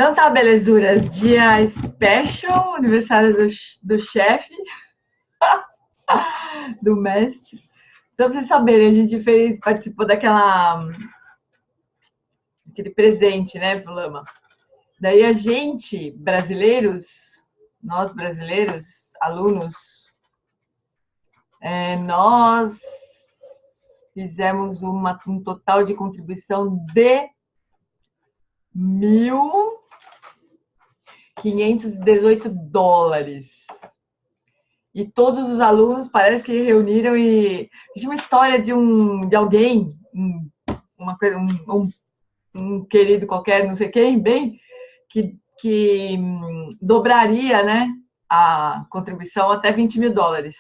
Então tá, belezuras. Dia special, aniversário do chefe, do mestre. Só pra vocês saberem, a gente participou aquele presente, né, pro Lama. Daí a gente, nós brasileiros, alunos, nós fizemos um total de contribuição de $1.518. E todos os alunos parece que reuniram e tinha uma história de alguém, um querido qualquer, não sei quem, bem, que dobraria, né, a contribuição até $20.000.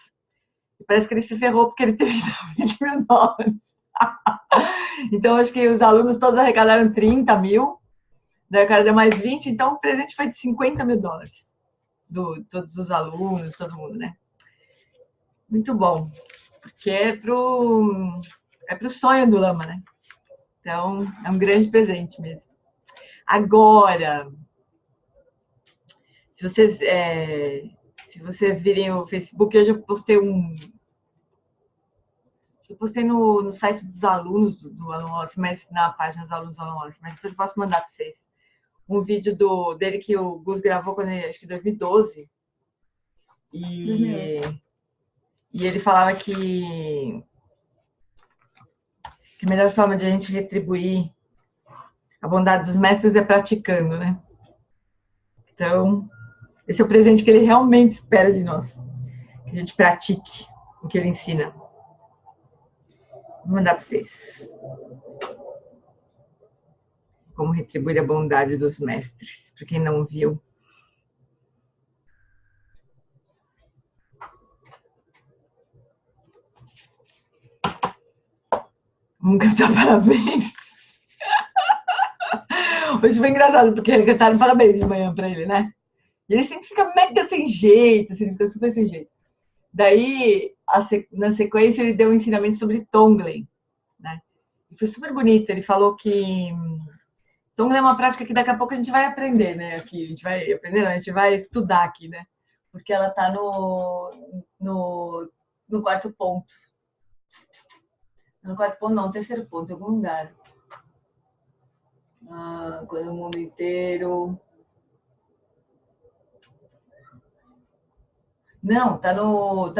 E parece que ele se ferrou porque ele teve $20.000. Então, acho que os alunos todos arrecadaram 30 mil, daí o cara deu mais 20, então o presente foi de $50.000. Todos os alunos, todo mundo, né? Muito bom, porque é pro sonho do Lama, né? Então, é um grande presente mesmo. Agora, se vocês virem o Facebook, hoje eu postei no site dos alunos do Alan Wallace, mas na página dos alunos do Alan Wallace, mas depois eu posso mandar para vocês. Um vídeo dele que o Gus gravou quando acho que em 2012. E ele falava que a melhor forma de a gente retribuir a bondade dos mestres é praticando, né? Então, esse é o presente que ele realmente espera de nós. Que a gente pratique o que ele ensina. Vou mandar para vocês. Como retribuir a bondade dos mestres, para quem não viu. Vamos cantar parabéns. Hoje foi engraçado, porque cantaram parabéns de manhã para ele, né? E ele sempre fica mega sem jeito, assim, fica super sem jeito. Daí, na sequência, ele deu um ensinamento sobre Tonglen, né? E foi super bonito. Ele falou que Tonglen é uma prática que daqui a pouco a gente vai aprender, né? Aqui, a gente vai aprender, não, a gente vai estudar aqui, né? Porque ela está no quarto ponto. No quarto ponto, não, no terceiro ponto, em algum lugar. Quando o mundo inteiro... Não, tá no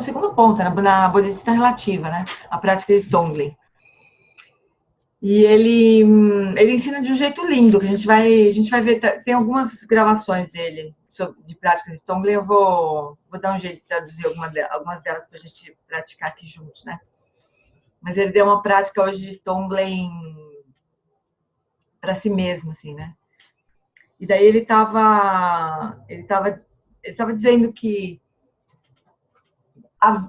segundo ponto, na Bodhisattva relativa, né? A prática de Tonglen. E ele ensina de um jeito lindo, que a gente vai ver, tem algumas gravações dele de práticas de Tonglen, eu vou dar um jeito de traduzir algumas delas para a gente praticar aqui juntos, né? Mas ele deu uma prática hoje de Tonglen para si mesmo, assim, né? E daí ele estava dizendo que a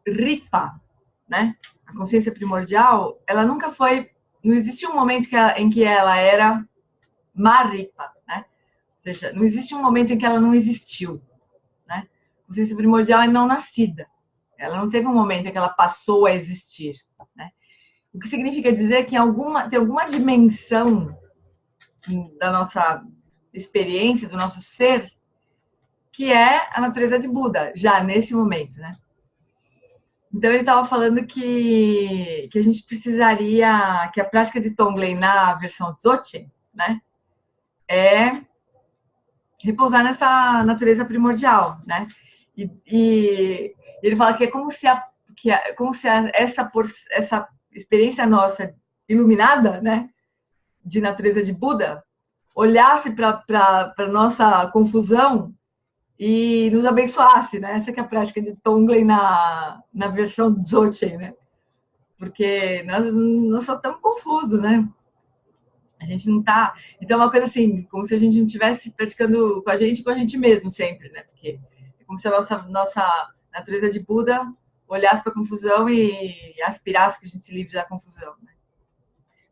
Ripa, né? A consciência primordial, ela nunca foi, não existe um momento em que ela era Maripa, né? Ou seja, não existe um momento em que ela não existiu, né? A consciência primordial é não nascida. Ela não teve um momento em que ela passou a existir, né? O que significa dizer que tem alguma dimensão da nossa experiência, do nosso ser, que é a natureza de Buda, já nesse momento, né? Então, ele estava falando que a gente precisaria, que a prática de Tonglen na versão Dzogchen, né, é repousar nessa natureza primordial, né? E ele fala que é como se essa experiência nossa iluminada, né, de natureza de Buda, olhasse para a nossa confusão e nos abençoasse, né? Essa que é a prática de Tonglen na versão Dzogchen, né? Porque nós só estamos confusos, né? A gente não está... Então, é uma coisa assim, como se a gente não estivesse praticando com a gente mesmo sempre, né? Porque é como se a nossa natureza de Buda olhasse para a confusão e aspirasse que a gente se livre da confusão, né?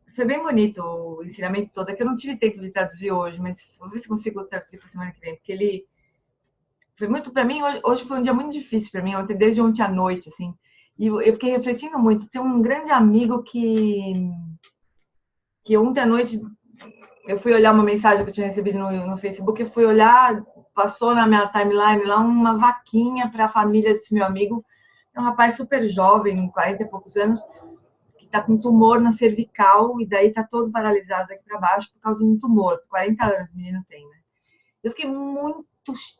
Isso é bem bonito, o ensinamento todo. É que eu não tive tempo de traduzir hoje, mas vou ver se consigo traduzir para a semana que vem, porque ele... Foi muito, para mim, hoje foi um dia muito difícil para mim, desde ontem à noite, assim. E eu fiquei refletindo muito. Tinha um grande amigo que ontem à noite eu fui olhar uma mensagem que eu tinha recebido no Facebook, eu fui olhar, passou na minha timeline lá uma vaquinha para a família desse meu amigo, é um rapaz super jovem, 40 e poucos anos, que está com tumor na cervical e daí está todo paralisado aqui para baixo por causa de um tumor. 40 anos o menino tem, né? Eu fiquei muito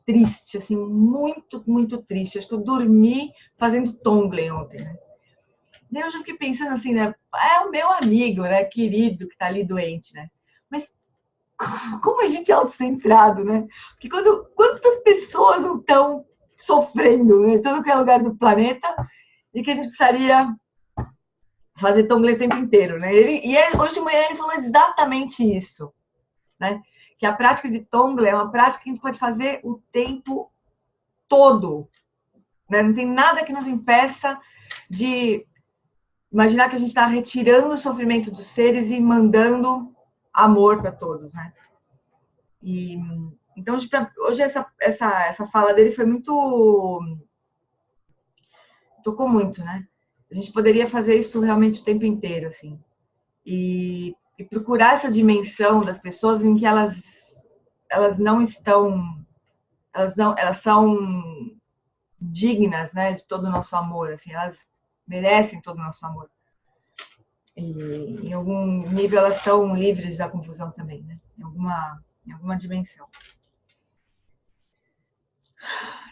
triste, assim, muito, muito triste. Acho que eu dormi fazendo Tonglen ontem, né? Daí eu já fiquei pensando assim, né? É o meu amigo, né? Querido, que está ali doente, né? Mas como a gente é autocentrado, né? Porque quantas pessoas não estão sofrendo, né? Em todo que é lugar do planeta e que a gente precisaria fazer Tonglen o tempo inteiro, né? Hoje de manhã ele falou exatamente isso, né? Que a prática de Tonglen é uma prática que a gente pode fazer o tempo todo, né? Não tem nada que nos impeça de imaginar que a gente está retirando o sofrimento dos seres e mandando amor para todos, né? E então hoje essa fala dele foi muito, tocou muito, né? A gente poderia fazer isso realmente o tempo inteiro, assim, e procurar essa dimensão das pessoas em que elas não estão, elas são dignas, né, de todo o nosso amor, assim, elas merecem todo o nosso amor. E em algum nível elas estão livres da confusão também, né? Em alguma dimensão.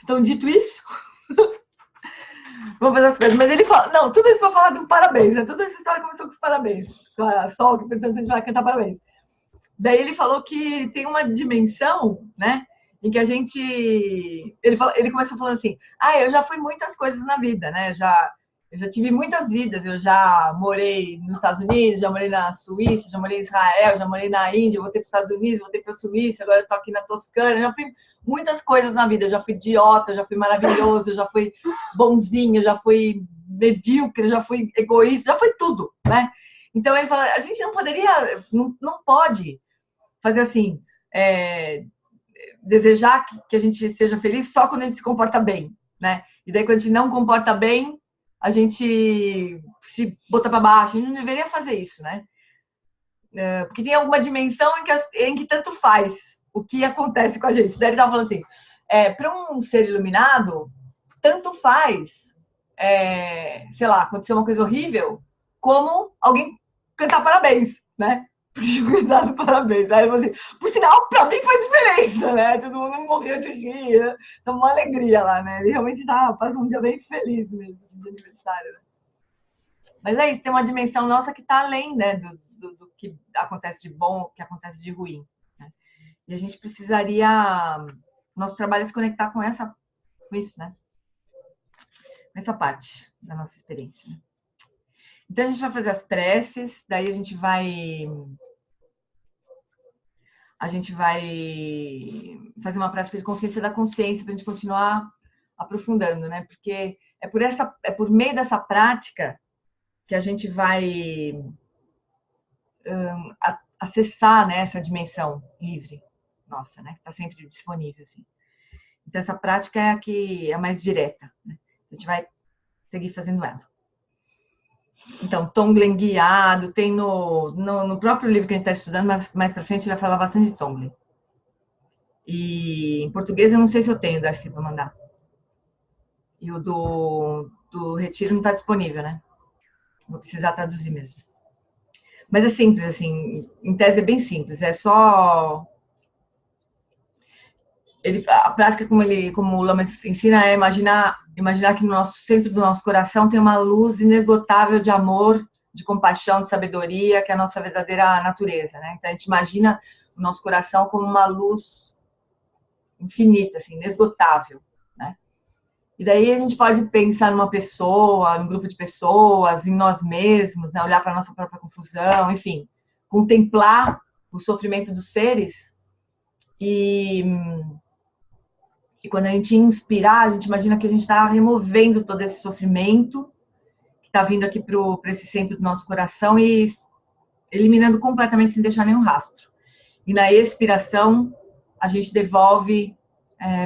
Então, dito isso, vamos fazer as coisas. Mas ele fala, não, tudo isso para falar do parabéns, né? Toda essa história começou com os parabéns. Com a Sol, que perguntou se a gente vai cantar parabéns. Daí ele falou que tem uma dimensão, né? Em que a gente. Ele começou falando assim: eu já fui muitas coisas na vida, né? Eu já tive muitas vidas. Eu já morei nos Estados Unidos, já morei na Suíça, já morei em Israel, já morei na Índia, voltei para os Estados Unidos, voltei para a Suíça, agora eu tô aqui na Toscana. Eu já fui muitas coisas na vida. Eu já fui idiota, eu já fui maravilhoso, eu já fui bonzinho, eu já fui medíocre, eu já fui egoísta, já foi tudo, né? Então ele fala: a gente não poderia, não pode fazer assim, desejar que a gente seja feliz só quando a gente se comporta bem, né? E daí quando a gente não comporta bem, a gente se bota para baixo. A gente não deveria fazer isso, né? Porque tem alguma dimensão em que tanto faz o que acontece com a gente. Daí ele estava falando assim, para um ser iluminado, tanto faz, sei lá, acontecer uma coisa horrível, como alguém cantar parabéns, né? Cuidado, parabéns. Aí eu falei assim, por sinal, pra mim faz diferença, né? Todo mundo morreu de rir, né? Então, uma alegria lá, né? Ele realmente passou um dia bem feliz mesmo, de aniversário, né? Mas é isso, tem uma dimensão nossa que tá além, né? Do que acontece de bom, do que acontece de ruim, né? E a gente precisaria, nosso trabalho é se conectar com isso, né? Com essa parte da nossa experiência, né? Então, a gente vai fazer as preces, daí a gente vai fazer uma prática de consciência da consciência para a gente continuar aprofundando, né? Porque é por meio dessa prática que a gente vai acessar, né, essa dimensão livre nossa, né? Que está sempre disponível, assim. Então essa prática é a que é a mais direta, né? A gente vai seguir fazendo ela. Então, Tonglen guiado, tem no próprio livro que a gente está estudando, mas mais para frente vai falar bastante de Tonglen. E em português eu não sei se eu tenho, Darcy, para mandar. E o do retiro não está disponível, né? Vou precisar traduzir mesmo. Mas é simples, assim, em tese é bem simples. É só... a prática, como o Lama ensina, é imaginar que no centro do nosso coração tem uma luz inesgotável de amor, de compaixão, de sabedoria, que é a nossa verdadeira natureza, né? Então a gente imagina o nosso coração como uma luz infinita, assim, inesgotável, né? E daí a gente pode pensar numa pessoa, num grupo de pessoas, em nós mesmos, né? Olhar para a nossa própria confusão, enfim, contemplar o sofrimento dos seres e quando a gente inspirar, a gente imagina que a gente está removendo todo esse sofrimento que está vindo aqui para esse centro do nosso coração e eliminando completamente sem deixar nenhum rastro. E na expiração, a gente devolve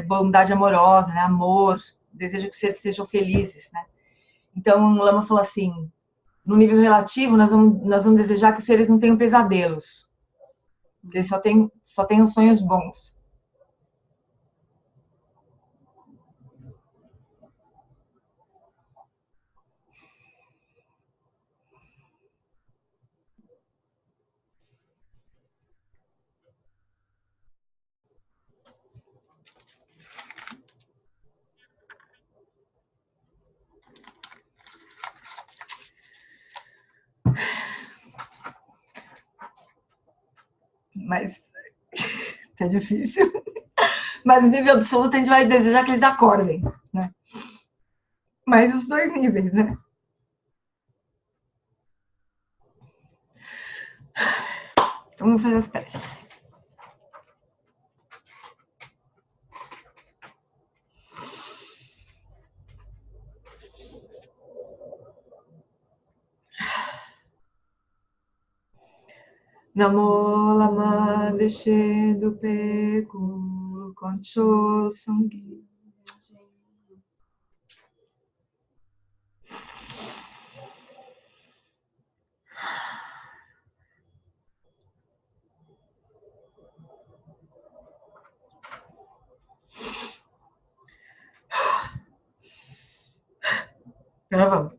bondade amorosa, né? Amor, desejo que os seres sejam felizes, né? Então, o Lama falou assim, no nível relativo, nós vamos desejar que os seres não tenham pesadelos. Porque só tem os sonhos bons. Mas é difícil. Mas no nível absoluto a gente vai desejar que eles acordem, né? Mas os dois níveis, né? Então vamos fazer as preces. Namo lama deshe dupe ku concho sungi. Gravamos.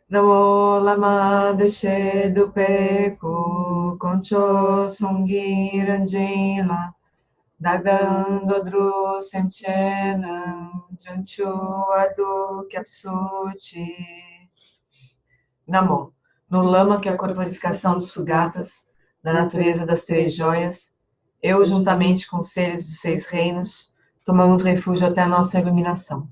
Namo lama deshe dupe ku concho sungi ranjila. Dagando dru semchena, janchu adu kyapsuchi. Namo, no lama que é a corporificação dos sugatas, da natureza das três joias, eu, juntamente com os seres dos 6 reinos, tomamos refúgio até a nossa iluminação.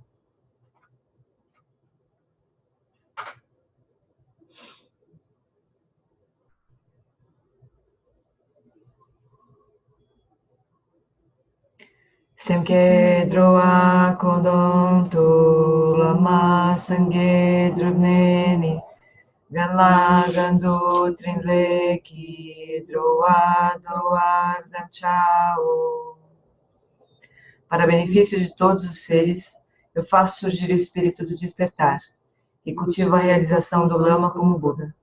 Semke droa kodonto lama sangue drubneni ganla gandu trinleki droa doar danchao. Para benefício de todos os seres, eu faço surgir o espírito do despertar e cultivo a realização do lama como Buda.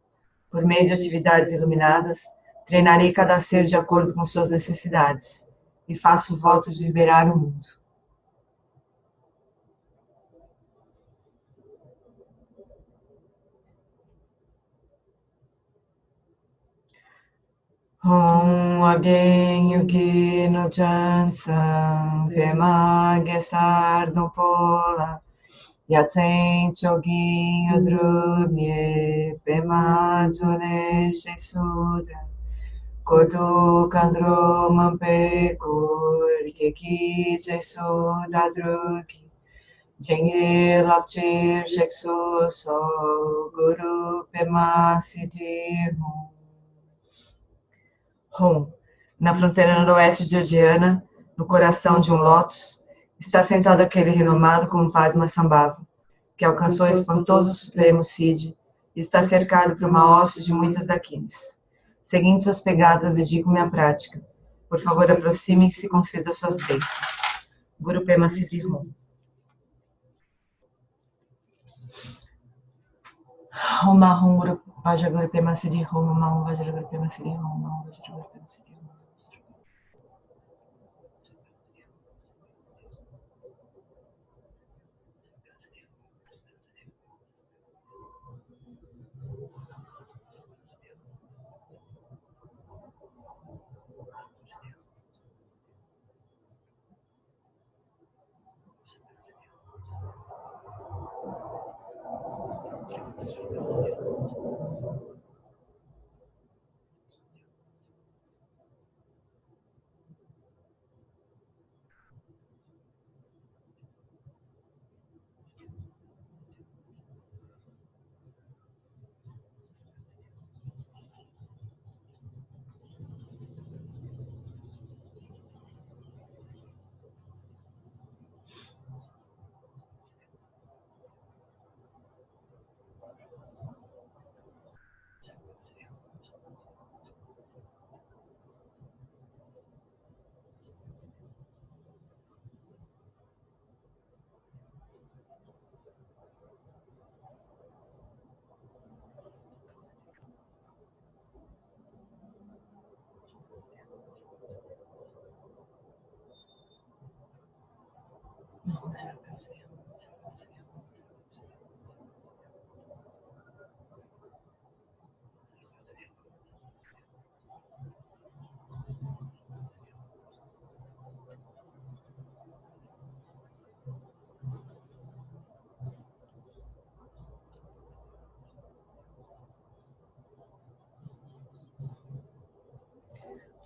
Por meio de atividades iluminadas, treinarei cada ser de acordo com suas necessidades e faço o voto de liberar o mundo. Hom again yugi no jansan pema gesar no pola yatsen chogin adrubnie pema jone shesura kodu kandro mampekur keki jesu dadruki Jengir lapchir sheksu so guru pema siddhi Hum, na fronteira noroeste de Odiana, no coração de um lótus, está sentado aquele renomado como Padma Sambhava, que alcançou o espantoso Supremo Siddhi e está cercado por uma hoste de muitas daquines. Seguindo suas pegadas, dedico-me à prática. Por favor, aproxime-se e conceda suas bênçãos. Guru Pema Siddhi Hum. Om Ahum Guru Vajra Pema Siddhi Hum. Om Ahum Vajra Pema Siddhi Hum. Om Ahum Vajra Pema Siddhi Hum.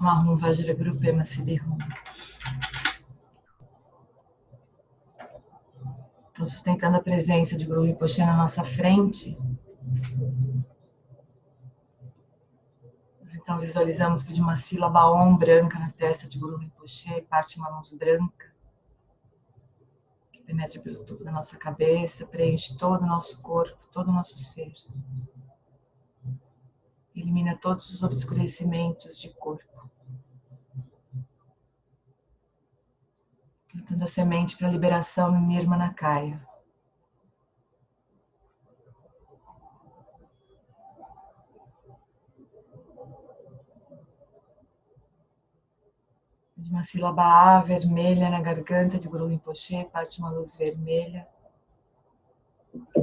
Mahum Vajra Guru Pema Siddhihum. Então, sustentando a presença de Guru Rinpoche na nossa frente. Então, visualizamos que de uma sílaba Om branca na testa de Guru Rinpoche parte uma luz branca que penetra pelo topo da nossa cabeça, preenche todo o nosso corpo, todo o nosso ser. Elimina todos os obscurecimentos de corpo. Plantando a semente para a liberação no Nirmanakaya. De uma sílaba A vermelha na garganta de Guru Rinpoche parte uma luz vermelha que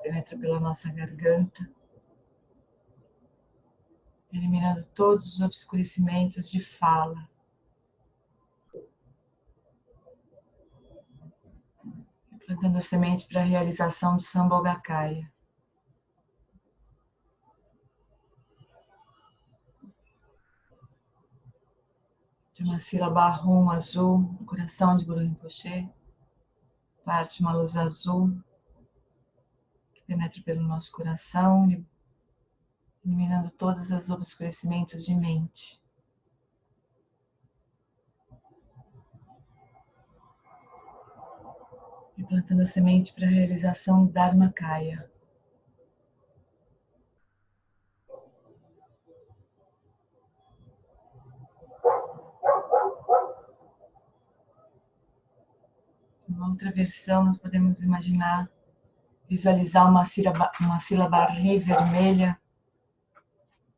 penetra pela nossa garganta, eliminando todos os obscurecimentos de fala. Plantando a semente para a realização do Sambhogakaya. De uma sílaba Rum azul no coração de Guru Rinpoche parte uma luz azul que penetra pelo nosso coração, eliminando todos os obscurecimentos de mente. E plantando a semente para a realização do Dharmakaya. Uma outra versão, nós podemos imaginar, visualizar uma sílaba Ri vermelha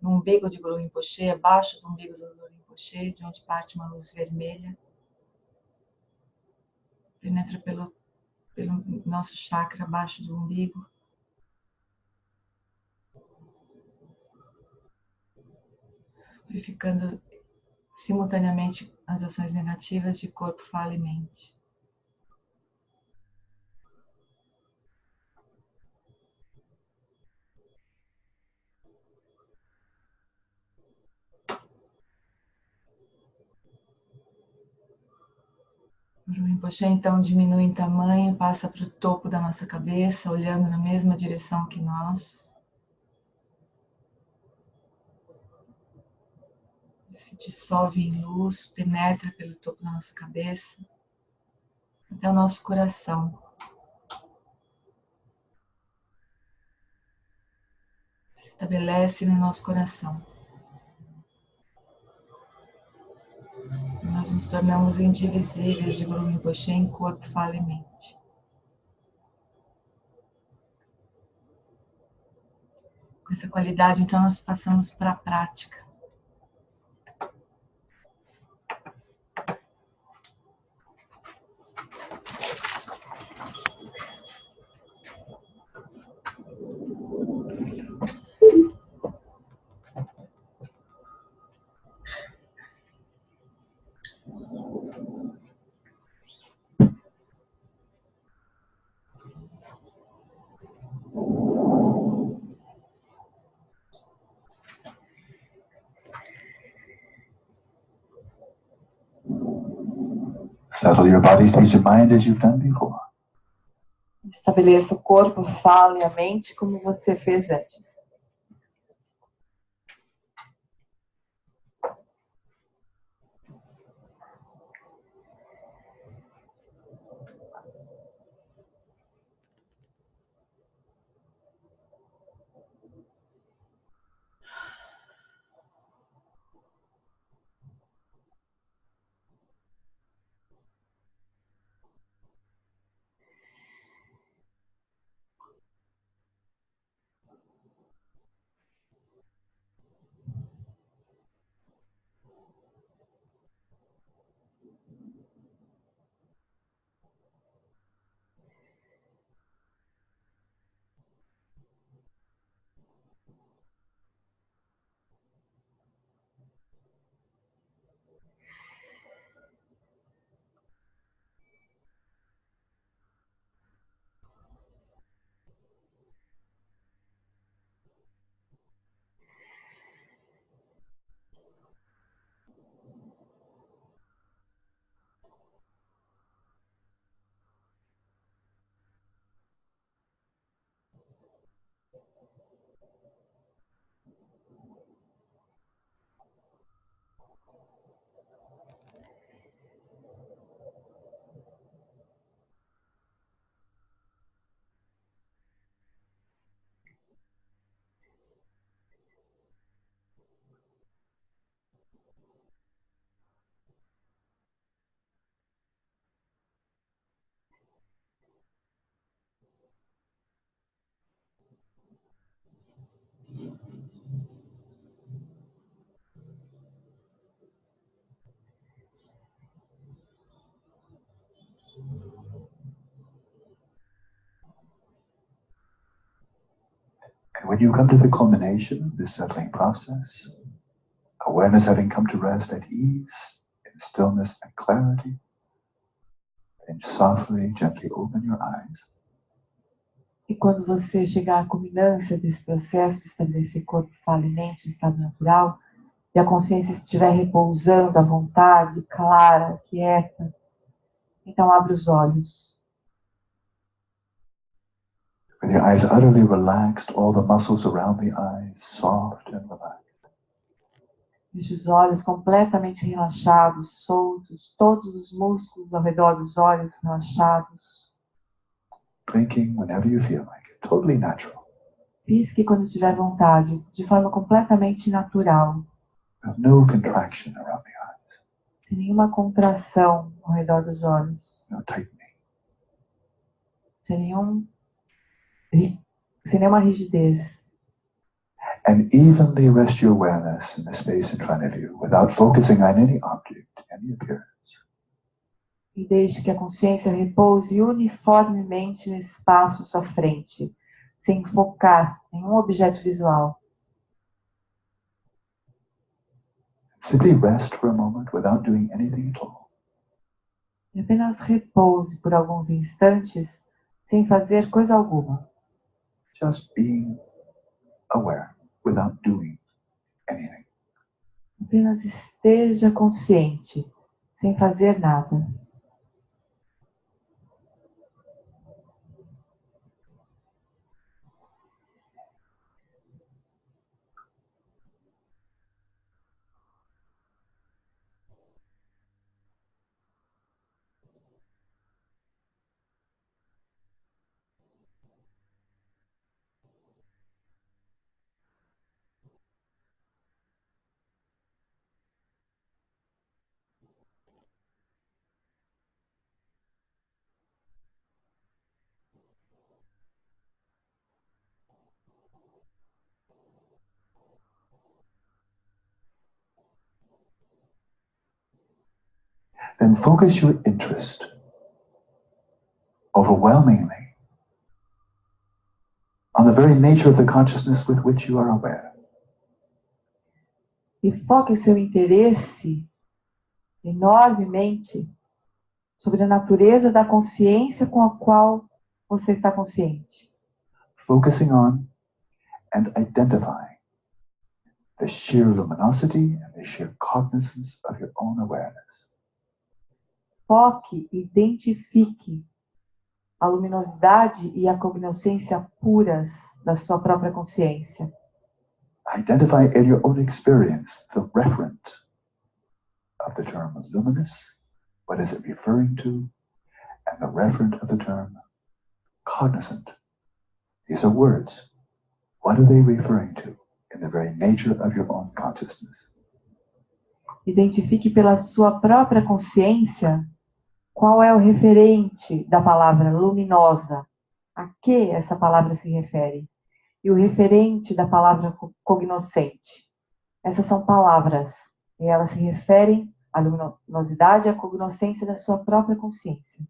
no umbigo de Guru Rinpoche, abaixo do umbigo do Guru Rinpoche, de onde parte uma luz vermelha. Penetra pelo nosso chakra abaixo do umbigo. Purificando simultaneamente as ações negativas de corpo, fala e mente. O Rinpoche então diminui em tamanho, passa para o topo da nossa cabeça, olhando na mesma direção que nós. Se dissolve em luz, penetra pelo topo da nossa cabeça, até o nosso coração. Se estabelece no nosso coração. Nós nos tornamos indivisíveis de Guru Rinpoche em corpo, fala e mente. Com essa qualidade, então, nós passamos para a prática. Settle your body, speech, and mind as you've done before. Estabeleça o corpo, fala e a mente como você fez antes. And when you come to the culmination of this settling process, awareness having come to rest at ease, in stillness and clarity, then softly, gently open your eyes. E quando você chegar à culminância desse processo de estabelecer corpo, fala e mente em estado natural, e a consciência estiver repousando à vontade, clara, quieta, então abre os olhos. With your eyes utterly relaxed, all the muscles around the eyes soft and relaxed. Deixe os olhos completamente relaxados, soltos, todos os músculos ao redor dos olhos relaxados. Blinking whenever you feel like it, totally natural. Pisque quando estiver à vontade, de forma completamente natural, No contraction around the eyes, sem nenhuma contração ao redor dos olhos, no tightening. sem nenhuma rigidez. And evenly rest your awareness in the space in front of you without focusing on any object, any appearance. E deixe que a consciência repouse uniformemente no espaço à sua frente, sem focar em nenhum objeto visual. Simply rest for a moment without doing anything at all. E apenas repouse por alguns instantes, sem fazer coisa alguma. Just being aware without doing anything. Apenas esteja consciente, sem fazer nada. Then focus your interest overwhelmingly on the very nature of the consciousness with which you are aware. E foque o seu interesse enormemente sobre a natureza da consciência com a qual você está consciente. Focusing on and identifying the sheer luminosity and the sheer cognizance of your own awareness. Foque e identifique a luminosidade e a cognoscência puras da sua própria consciência. Identify in your own experience the referent of the term luminous, what is it referring to, and the referent of the term cognizant. These are words. What are they referring to in the very nature of your own consciousness? Identifique pela sua própria consciência qual é o referente da palavra luminosa, a que essa palavra se refere, e o referente da palavra cognoscente. Essas são palavras, e elas se referem à luminosidade e à cognoscência da sua própria consciência.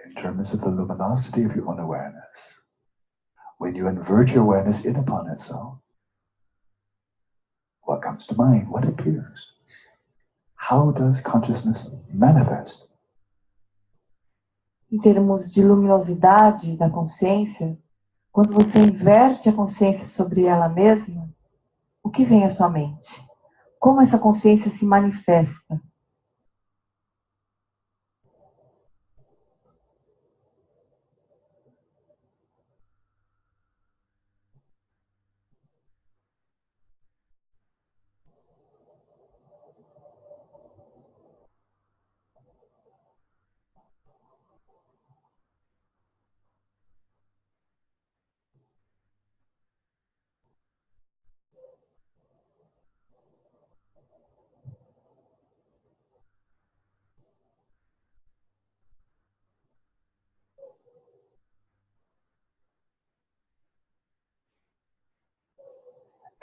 in terms of the luminosity of your own awareness. When you invert your awareness in upon itself, what comes to mind? What appears? How does consciousness manifest? Em termos de luminosidade da consciência, quando você inverte a consciência sobre ela mesma, o que vem à sua mente? Como essa consciência se manifesta?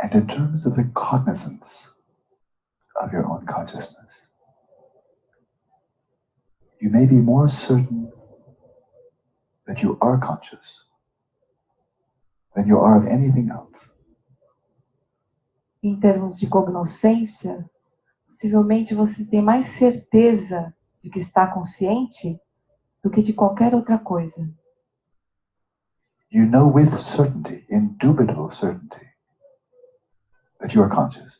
And in terms of the cognizance of your own consciousness, you may be more certain that you are conscious than you are of anything else. Em termos de cognoscência, possivelmente você tem mais certeza de que está consciente do que de qualquer outra coisa. You know with certainty, indubitable certainty, that you are conscious.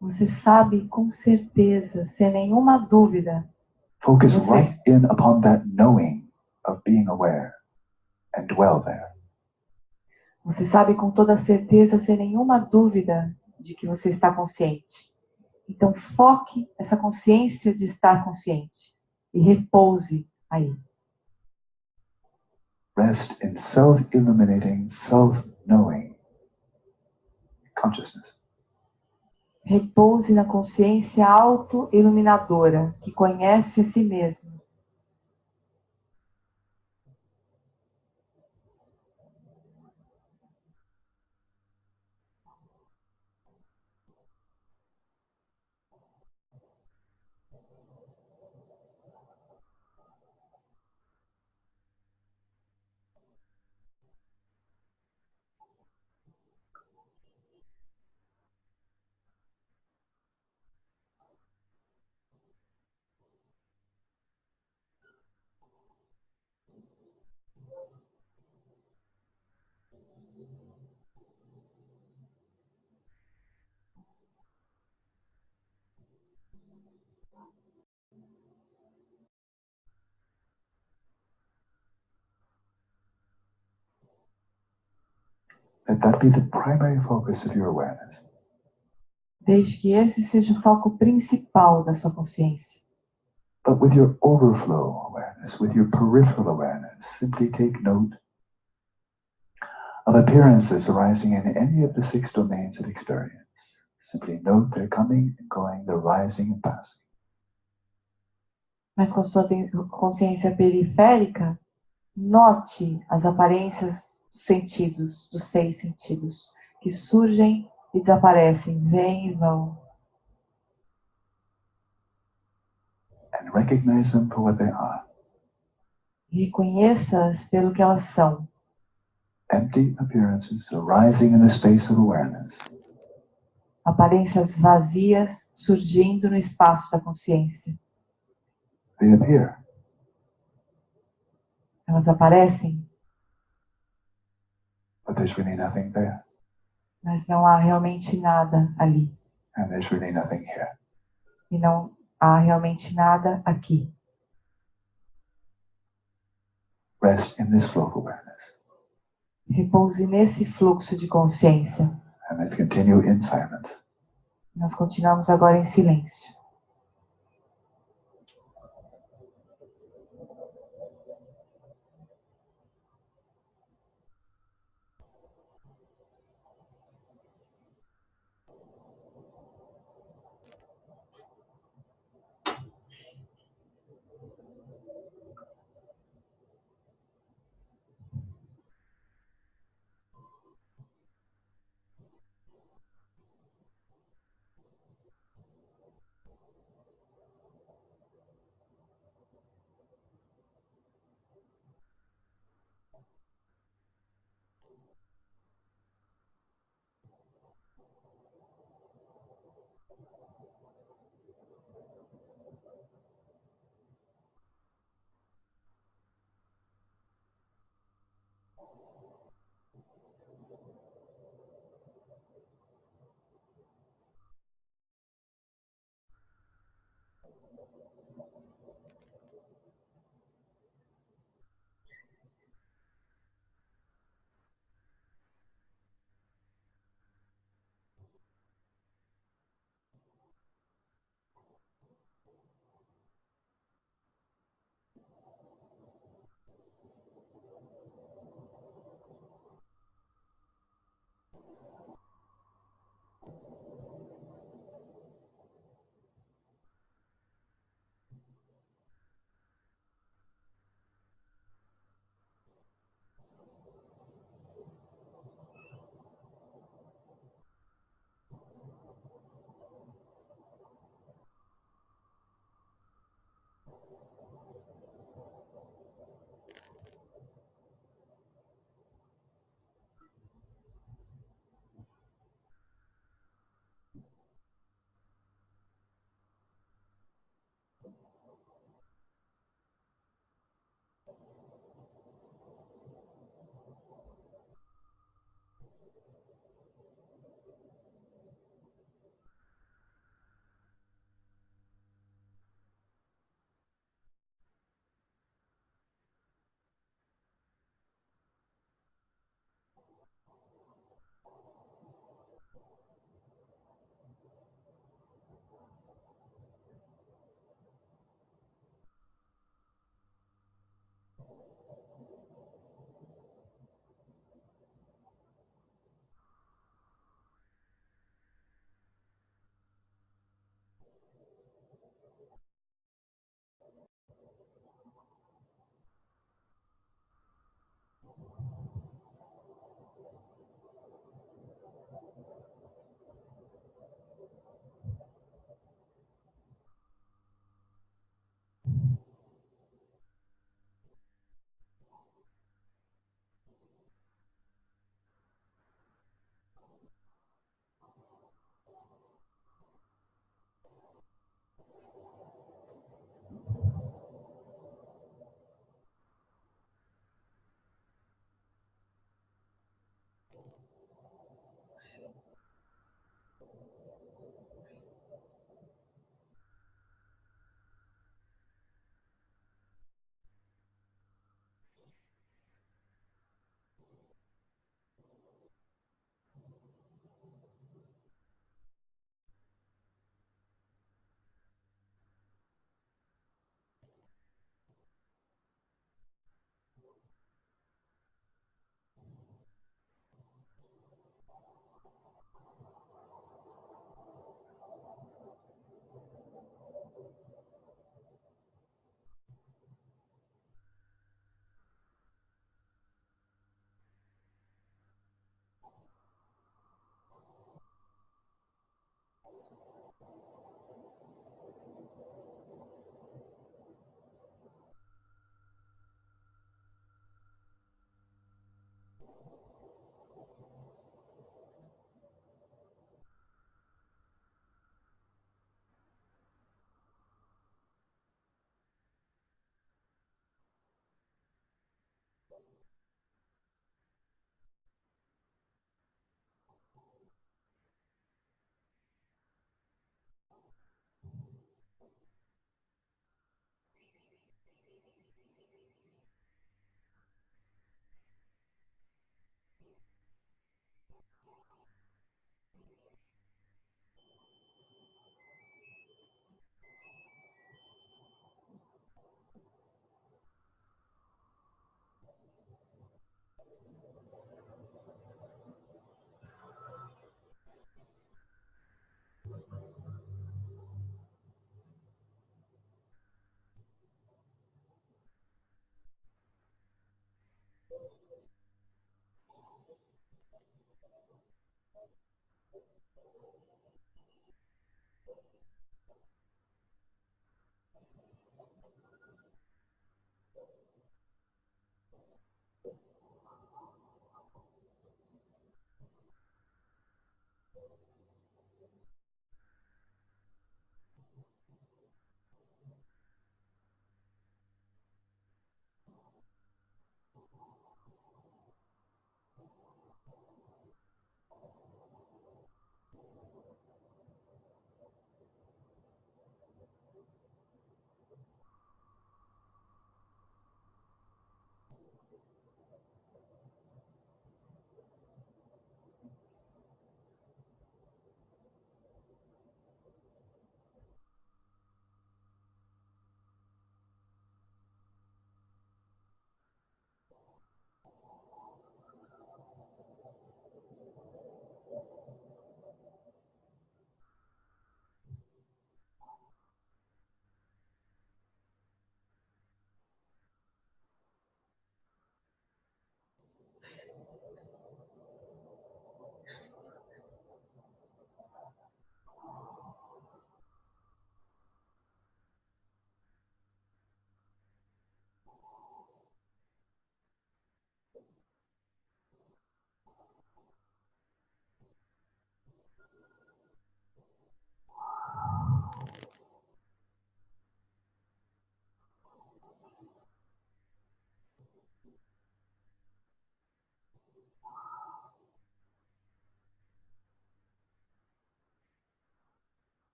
Você sabe com certeza, sem nenhuma dúvida. Focus Você- right in upon that knowing of being aware and dwell there. Você sabe com toda certeza, sem nenhuma dúvida, de que você está consciente. Então, foque essa consciência de estar consciente e repouse aí. Rest in self-illuminating, self-knowing consciousness. Repouse na consciência auto-iluminadora, que conhece a si mesmo. Let that be the primary focus of your awareness. Desde que esse seja o foco principal da sua consciência. But with your overflow awareness, with your peripheral awareness, simply take note of appearances arising in any of the 6 domains of experience. Simply note their coming and going, their rising and passing. Mas com a sua consciência periférica, note as aparências dos sentidos, dos 6 sentidos, que surgem e desaparecem, vêm e vão. And recognize them for what they are. Reconheça-as pelo que elas são. Empty appearances arising in the space of awareness. Aparências vazias surgindo no espaço da consciência. They appear. Elas aparecem, But there's really nothing there. mas não há realmente nada ali. And there's really nothing here. E não há realmente nada aqui. Rest in this flow of awareness. Repouse nesse fluxo de consciência. And let's continue in silence. Nós continuamos agora em silêncio.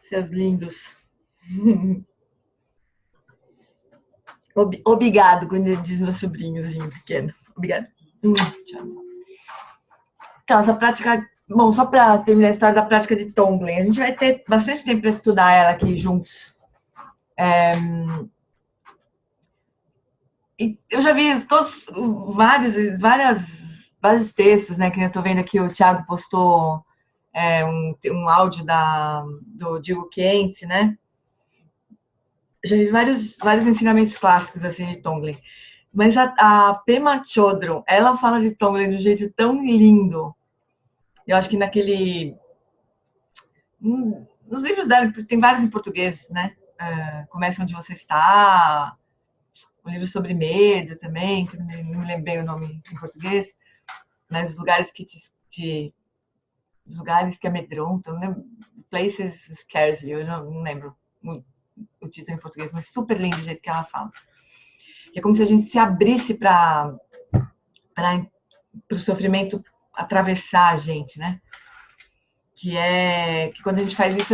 Seus lindos. Obrigado, quando diz meu sobrinhozinho pequeno. Obrigado. Tchau. Então, essa prática... Bom, só para terminar a história da prática de Tonglen, a gente vai ter bastante tempo para estudar ela aqui juntos. Eu já vi vários textos, né, que eu estou vendo aqui, o Thiago postou um áudio do Diego Quente, né? Já vi vários ensinamentos clássicos assim de Tonglen. Mas a Pema Chodron, ela fala de Tonglen de um jeito tão lindo. Eu acho que nos livros dela, tem vários em português, né? Começa Onde Você Está, um livro sobre medo também, que não me lembrei o nome em português, mas os lugares os lugares que amedrontam, né? Places Scares You, eu não lembro o título em português, mas super lindo o jeito que ela fala. É como se a gente se abrisse para o sofrimento atravessar a gente, né? Que quando a gente faz isso,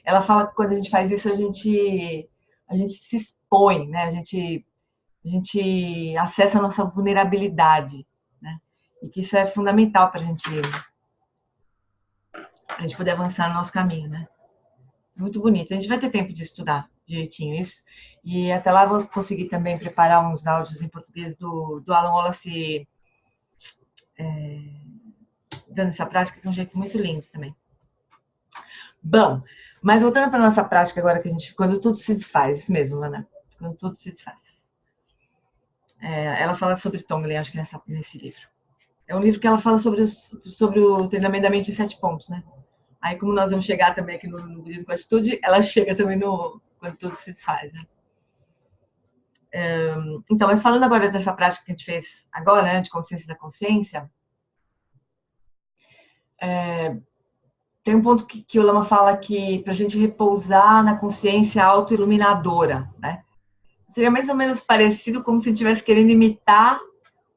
ela fala que quando a gente faz isso, a gente se expõe, né? A gente acessa a nossa vulnerabilidade, né? E que isso é fundamental para a gente poder avançar no nosso caminho, né? Muito bonito. A gente vai ter tempo de estudar direitinho isso. E até lá vou conseguir também preparar uns áudios em português do Alan Wallace dando essa prática de um jeito muito lindo também. Bom, mas voltando para a nossa prática agora, quando tudo se desfaz, isso mesmo, Lana, quando tudo se desfaz. Ela fala sobre Tonglen, acho que nesse livro. É um livro que ela fala sobre o treinamento da mente em 7 pontos, né? Aí, como nós vamos chegar também aqui no budismo com atitude, ela chega também quando tudo se desfaz, né? Então, mas falando agora dessa prática que a gente fez agora, né, de consciência da consciência, tem um ponto que o Lama fala que para a gente repousar na consciência autoiluminadora, né? Seria mais ou menos parecido como se a gente estivesse querendo imitar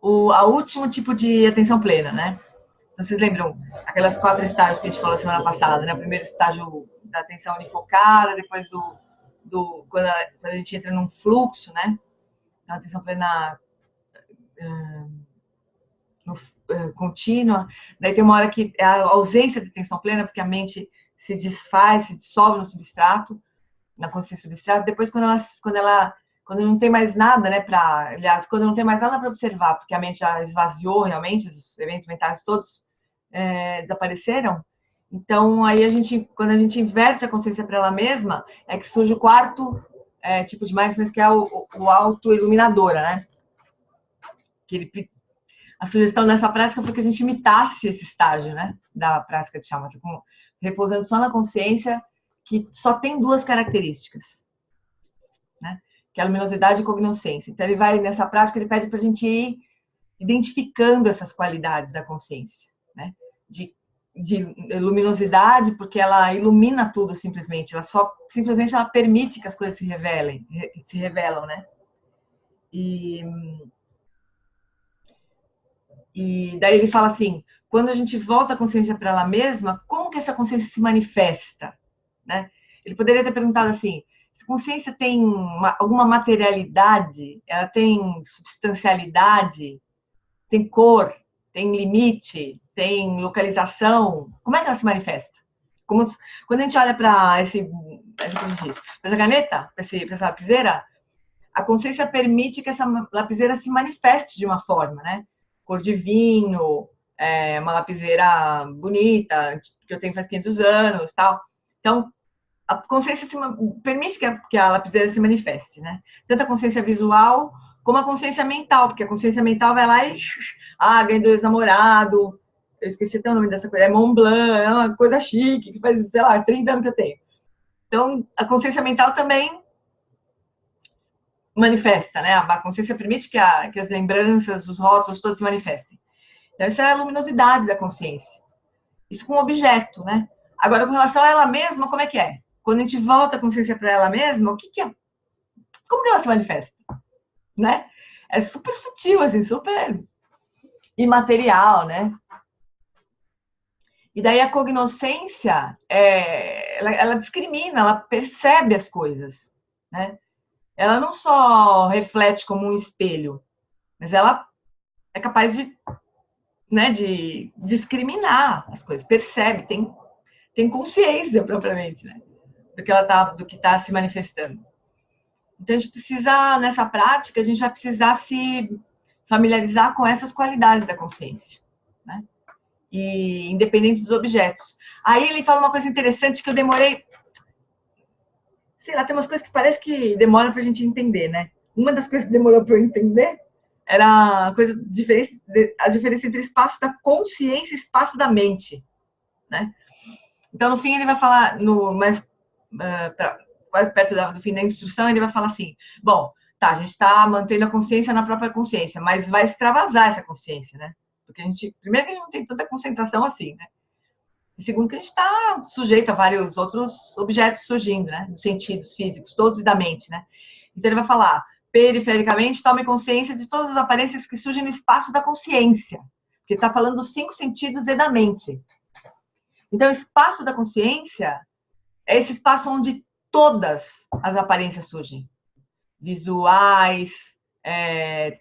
o último tipo de atenção plena, né? Vocês lembram aquelas 4 estágios que a gente falou semana passada, né? O primeiro estágio da atenção unifocada, depois quando a gente entra num fluxo, né? A atenção plena contínua. Daí tem uma hora que é a ausência de atenção plena, porque a mente se desfaz, se dissolve no substrato, na consciência substrato. Depois, quando quando não tem mais nada, né, aliás, quando não tem mais nada para observar, porque a mente já esvaziou realmente, os eventos mentais todos desapareceram. Então, aí quando a gente inverte a consciência para ela mesma, é que surge o quarto tipo de mindfulness, que é o auto-iluminadora, né? A sugestão dessa prática foi que a gente imitasse esse estágio, né, da prática de shamatha, repousando só na consciência, que só tem duas características, né? Que é a luminosidade e a cognoscência. Então, nessa prática, ele pede para a gente ir identificando essas qualidades da consciência, né? De luminosidade, porque ela ilumina tudo simplesmente. Simplesmente ela permite que as coisas se revelam, né? E daí ele fala assim, quando a gente volta a consciência para ela mesma, como que essa consciência se manifesta, né? Ele poderia ter perguntado assim, se a consciência tem alguma materialidade, ela tem substancialidade, tem cor, tem limite, tem localização, como é que ela se manifesta? Quando a gente olha para essa caneta, para essa lapiseira, a consciência permite que essa lapiseira se manifeste de uma forma, né? Cor de vinho, uma lapiseira bonita, que eu tenho faz 500 anos, tal. Então, a consciência permite que a lapiseira se manifeste, né? Tanto a consciência visual como a consciência mental, porque a consciência mental vai lá e ganha 2 namorados, eu esqueci até o nome dessa coisa, é Mont Blanc, é uma coisa chique, que faz, sei lá, 30 anos que eu tenho. Então, a consciência mental também manifesta, né? A consciência permite que as lembranças, os rótulos, todos se manifestem. Então, essa é a luminosidade da consciência. Isso com objeto, né? Agora, com relação a ela mesma, como é que é? Quando a gente volta a consciência para ela mesma, o que é? Como que ela se manifesta? Né? É super sutil, assim, super imaterial, né? E daí a cognoscência, ela discrimina, ela percebe as coisas, né? Ela não só reflete como um espelho, mas ela é capaz de discriminar as coisas, percebe, tem consciência propriamente, né? Do que está se manifestando. Então, a gente precisa, nessa prática, a gente vai precisar se familiarizar com essas qualidades da consciência, né? E independente dos objetos. Aí ele fala uma coisa interessante que eu demorei... Sei lá, tem umas coisas que parece que demora pra gente entender, né? Uma das coisas que demorou pra eu entender era a diferença entre espaço da consciência e espaço da mente, né? Então, no fim, ele vai falar, quase perto do fim da instrução, ele vai falar assim, bom, tá, a gente está mantendo a consciência na própria consciência, mas vai extravasar essa consciência, né? Porque primeiro que a gente não tem tanta concentração assim, né? E segundo que a gente está sujeito a vários outros objetos surgindo, né? Dos sentidos físicos, todos da mente, né? Então ele vai falar, perifericamente, tome consciência de todas as aparências que surgem no espaço da consciência. Porque está falando dos 5 sentidos e da mente. Então, o espaço da consciência é esse espaço onde todas as aparências surgem. Visuais,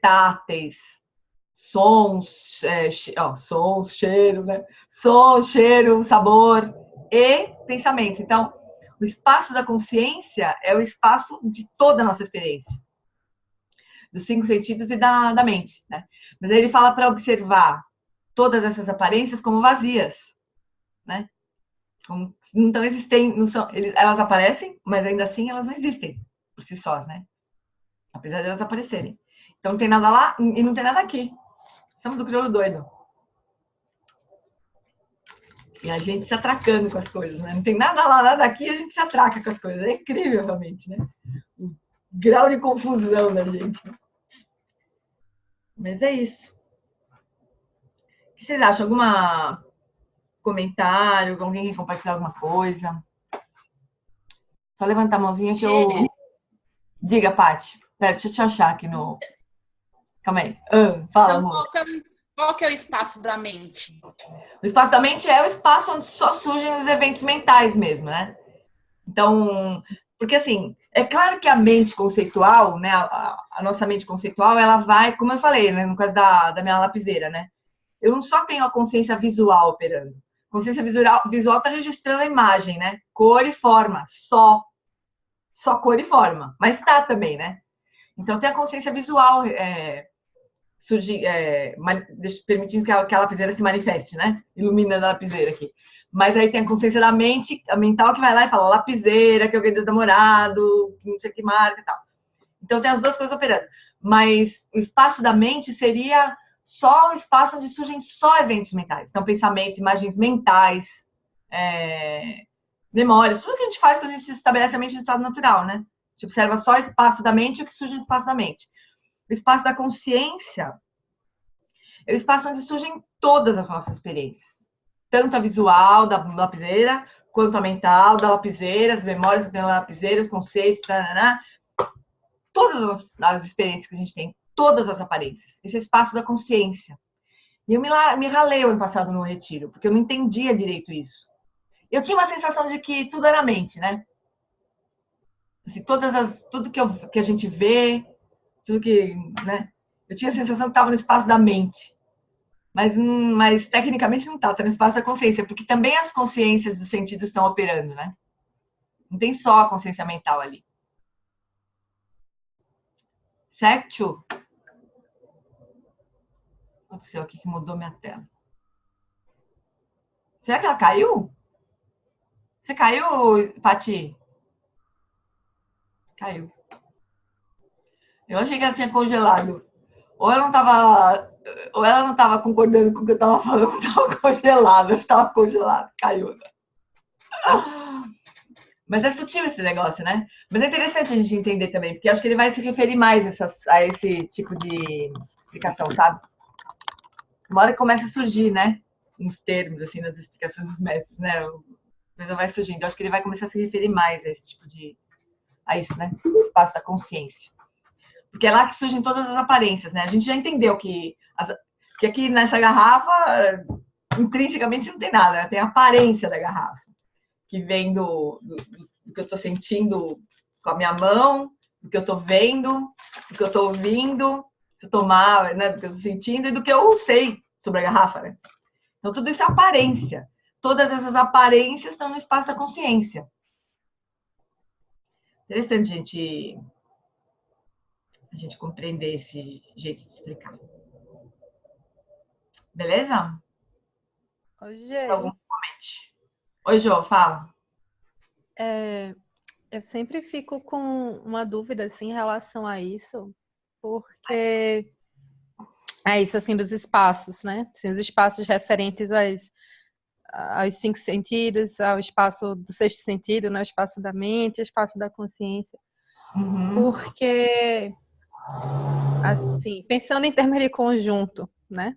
táteis, sons, cheiro, né? Som, cheiro, sabor e pensamento. Então, o espaço da consciência é o espaço de toda a nossa experiência. Dos 5 sentidos e da mente, né? Mas aí ele fala para observar todas essas aparências como vazias, né? Não estão existentes, elas aparecem, mas ainda assim elas não existem por si sós, né? Apesar de elas aparecerem. Então não tem nada lá e não tem nada aqui. Estamos do crioulo doido. E a gente se atracando com as coisas, né? Não tem nada lá, nada aqui, e a gente se atraca com as coisas. É incrível, realmente, né? O grau de confusão da gente, né? Mas é isso. O que vocês acham? Algum comentário? Alguém quer compartilhar alguma coisa? Só levantar a mãozinha que eu... Diga, Paty. Pera, deixa eu te achar aqui no... Calma aí. Fala, então, amor. Qual que é o espaço da mente? O espaço da mente é o espaço onde só surgem os eventos mentais mesmo, né? Então, porque assim, é claro que a mente conceitual, né? A nossa mente conceitual, ela vai, como eu falei, né, no caso da minha lapiseira, né? Eu não só tenho a consciência visual operando. A consciência visual está registrando a imagem, né? Cor e forma, só cor e forma. Mas tá também, né? Então tem a consciência visual permitindo que a lapiseira se manifeste, né? Iluminando a lapiseira aqui. Mas aí tem a consciência da mente, a mental, que vai lá e fala lapiseira, que eu ganhei dos namorados, não sei que marca e tal. Então tem as duas coisas operando. Mas o espaço da mente seria só o espaço onde surgem só eventos mentais. Então pensamentos, imagens mentais, memórias, tudo que a gente faz quando a gente estabelece a mente no estado natural, né? A gente observa só o espaço da mente e o que surge no espaço da mente. O espaço da consciência é o espaço onde surgem todas as nossas experiências. Tanto a visual da lapiseira, quanto a mental da lapiseira, as memórias que tem na lapiseira, os conceitos, todas as experiências que a gente tem, todas as aparências. Esse é o espaço da consciência. E eu me ralei o ano passado no retiro, porque eu não entendia direito isso. Eu tinha uma sensação de que tudo era mente, né? Assim, tudo que a gente vê, tudo que, né? Eu tinha a sensação que estava no espaço da mente. Mas tecnicamente não está no espaço da consciência, porque também as consciências dos sentidos estão operando, né? Não tem só a consciência mental ali. Certo? O que aconteceu aqui que mudou minha tela? Será que ela caiu? Você caiu, Pati? Caiu. Eu achei que ela tinha congelado. Ou ela não estava concordando com o que eu estava falando, estava congelada, eu estava congelada, caiu. Mas é sutil esse negócio, né? Mas é interessante a gente entender também, porque acho que ele vai se referir mais a esse tipo de explicação, sabe? Uma hora que começa a surgir, né? Uns termos, assim, nas explicações dos mestres, né? A coisa vai surgindo. Acho que ele vai começar a se referir mais a esse tipo a isso, né? O espaço da consciência. Porque é lá que surgem todas as aparências, né? A gente já entendeu que aqui nessa garrafa, intrinsecamente não tem nada, né? Tem a aparência da garrafa, que vem do que eu estou sentindo com a minha mão, do que eu estou vendo, do que eu estou ouvindo, se eu tomar, né? Do que eu estou sentindo e do que eu sei sobre a garrafa, né? Então, tudo isso é aparência. Todas essas aparências estão no espaço da consciência. Interessante, a gente compreender esse jeito de explicar. Beleza? Hoje, Algum comente. Oi, Jô, fala. eu sempre fico com uma dúvida assim, em relação a isso, porque é isso assim dos espaços, né? Assim, os espaços referentes aos 5 sentidos, ao espaço do sexto sentido, né? O espaço da mente, o espaço da consciência. Porque, assim, pensando em termos de conjunto, né?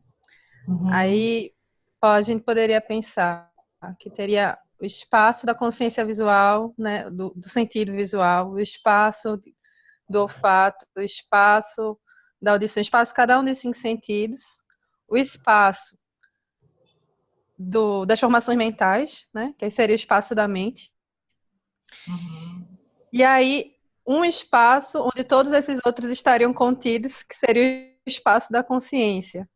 Aí a gente poderia pensar que teria o espaço da consciência visual, né? Do sentido visual, o espaço do olfato, o espaço da audição, o espaço de cada um desses 5 sentidos, o espaço das formações mentais, né? Que aí seria o espaço da mente. E aí, um espaço onde todos esses outros estariam contidos, que seria o espaço da consciência.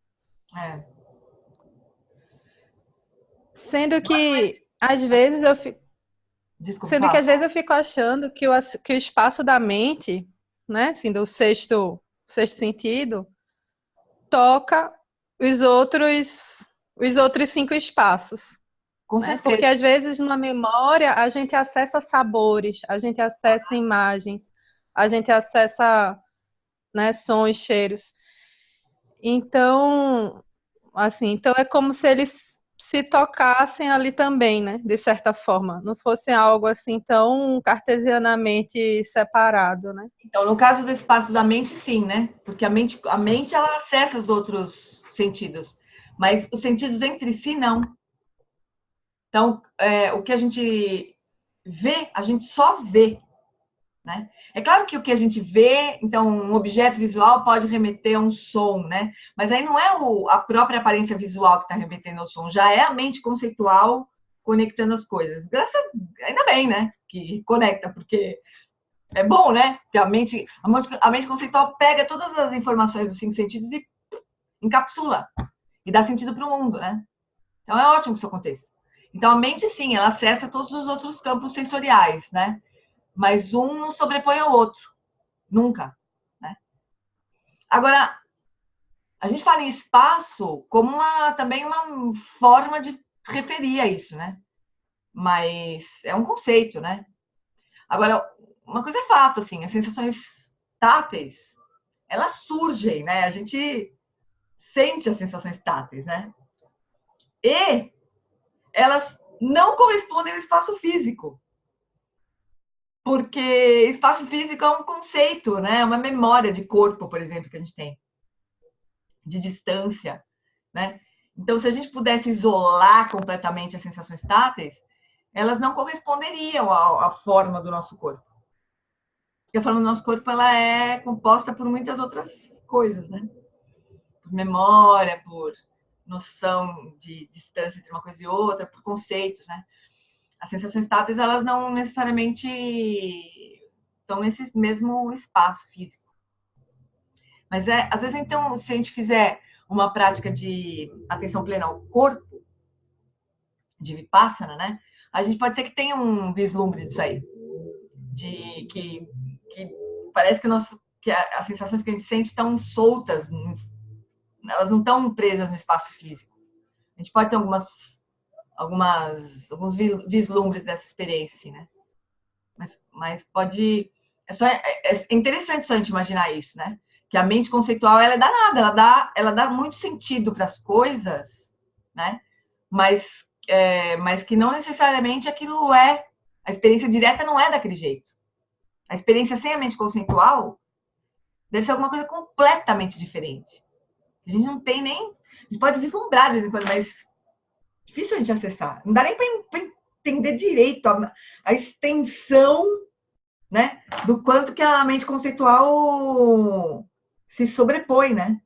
Sendo que, às vezes, eu fico achando que o espaço da mente, né? Assim, do sexto sentido, toca os outros 5 espaços. Com né? certeza. Porque às vezes numa memória a gente acessa sabores, a gente acessa imagens, a gente acessa, né, sons, cheiros. Então, assim, é como se eles se tocassem ali também, né? De certa forma, não fosse algo assim tão cartesianamente separado, né? Então, no caso do espaço da mente, sim, né? Porque a mente ela acessa os outros sentidos, mas os sentidos entre si não. Então, o que a gente vê, a gente só vê, né? É claro que o que a gente vê, então, um objeto visual pode remeter a um som, né? Mas aí não é a própria aparência visual que está remetendo ao som, já é a mente conceitual conectando as coisas. Ainda bem, né? Que conecta, porque é bom, né? Porque a mente conceitual pega todas as informações dos 5 sentidos e encapsula e dá sentido para o mundo, né? Então é ótimo que isso aconteça. Então a mente, sim, ela acessa todos os outros campos sensoriais, né? Mas um não sobrepõe ao outro. Nunca. Né? Agora, a gente fala em espaço como também uma forma de referir a isso, né? Mas é um conceito, né? Agora, uma coisa é fato, assim, as sensações táteis, elas surgem, né? A gente sente as sensações táteis, né? E elas não correspondem ao espaço físico. Porque espaço físico é um conceito, né? Uma memória de corpo, por exemplo, que a gente tem, de distância, né? Então, se a gente pudesse isolar completamente as sensações táteis, elas não corresponderiam à forma do nosso corpo. Porque a forma do nosso corpo ela é composta por muitas outras coisas, né? Por memória, por noção de distância entre uma coisa e outra, por conceitos, né? As sensações táteis, elas não necessariamente estão nesse mesmo espaço físico. Mas às vezes, então, se a gente fizer uma prática de atenção plena ao corpo, de Vipassana, né? A gente pode ser que tenha um vislumbre disso aí. De que parece que as sensações que a gente sente estão soltas, elas não estão presas no espaço físico. A gente pode ter alguns vislumbres dessa experiência, assim, né? Mas pode... É interessante só a gente imaginar isso, né? Que a mente conceitual, ela é danada, ela dá muito sentido para as coisas, né? Mas que não necessariamente aquilo é... A experiência direta não é daquele jeito. A experiência sem a mente conceitual deve ser alguma coisa completamente diferente. A gente não tem nem... A gente pode vislumbrar de vez em quando, mas difícil a gente acessar. Não dá nem para entender direito a extensão, né, do quanto que a mente conceitual se sobrepõe, né?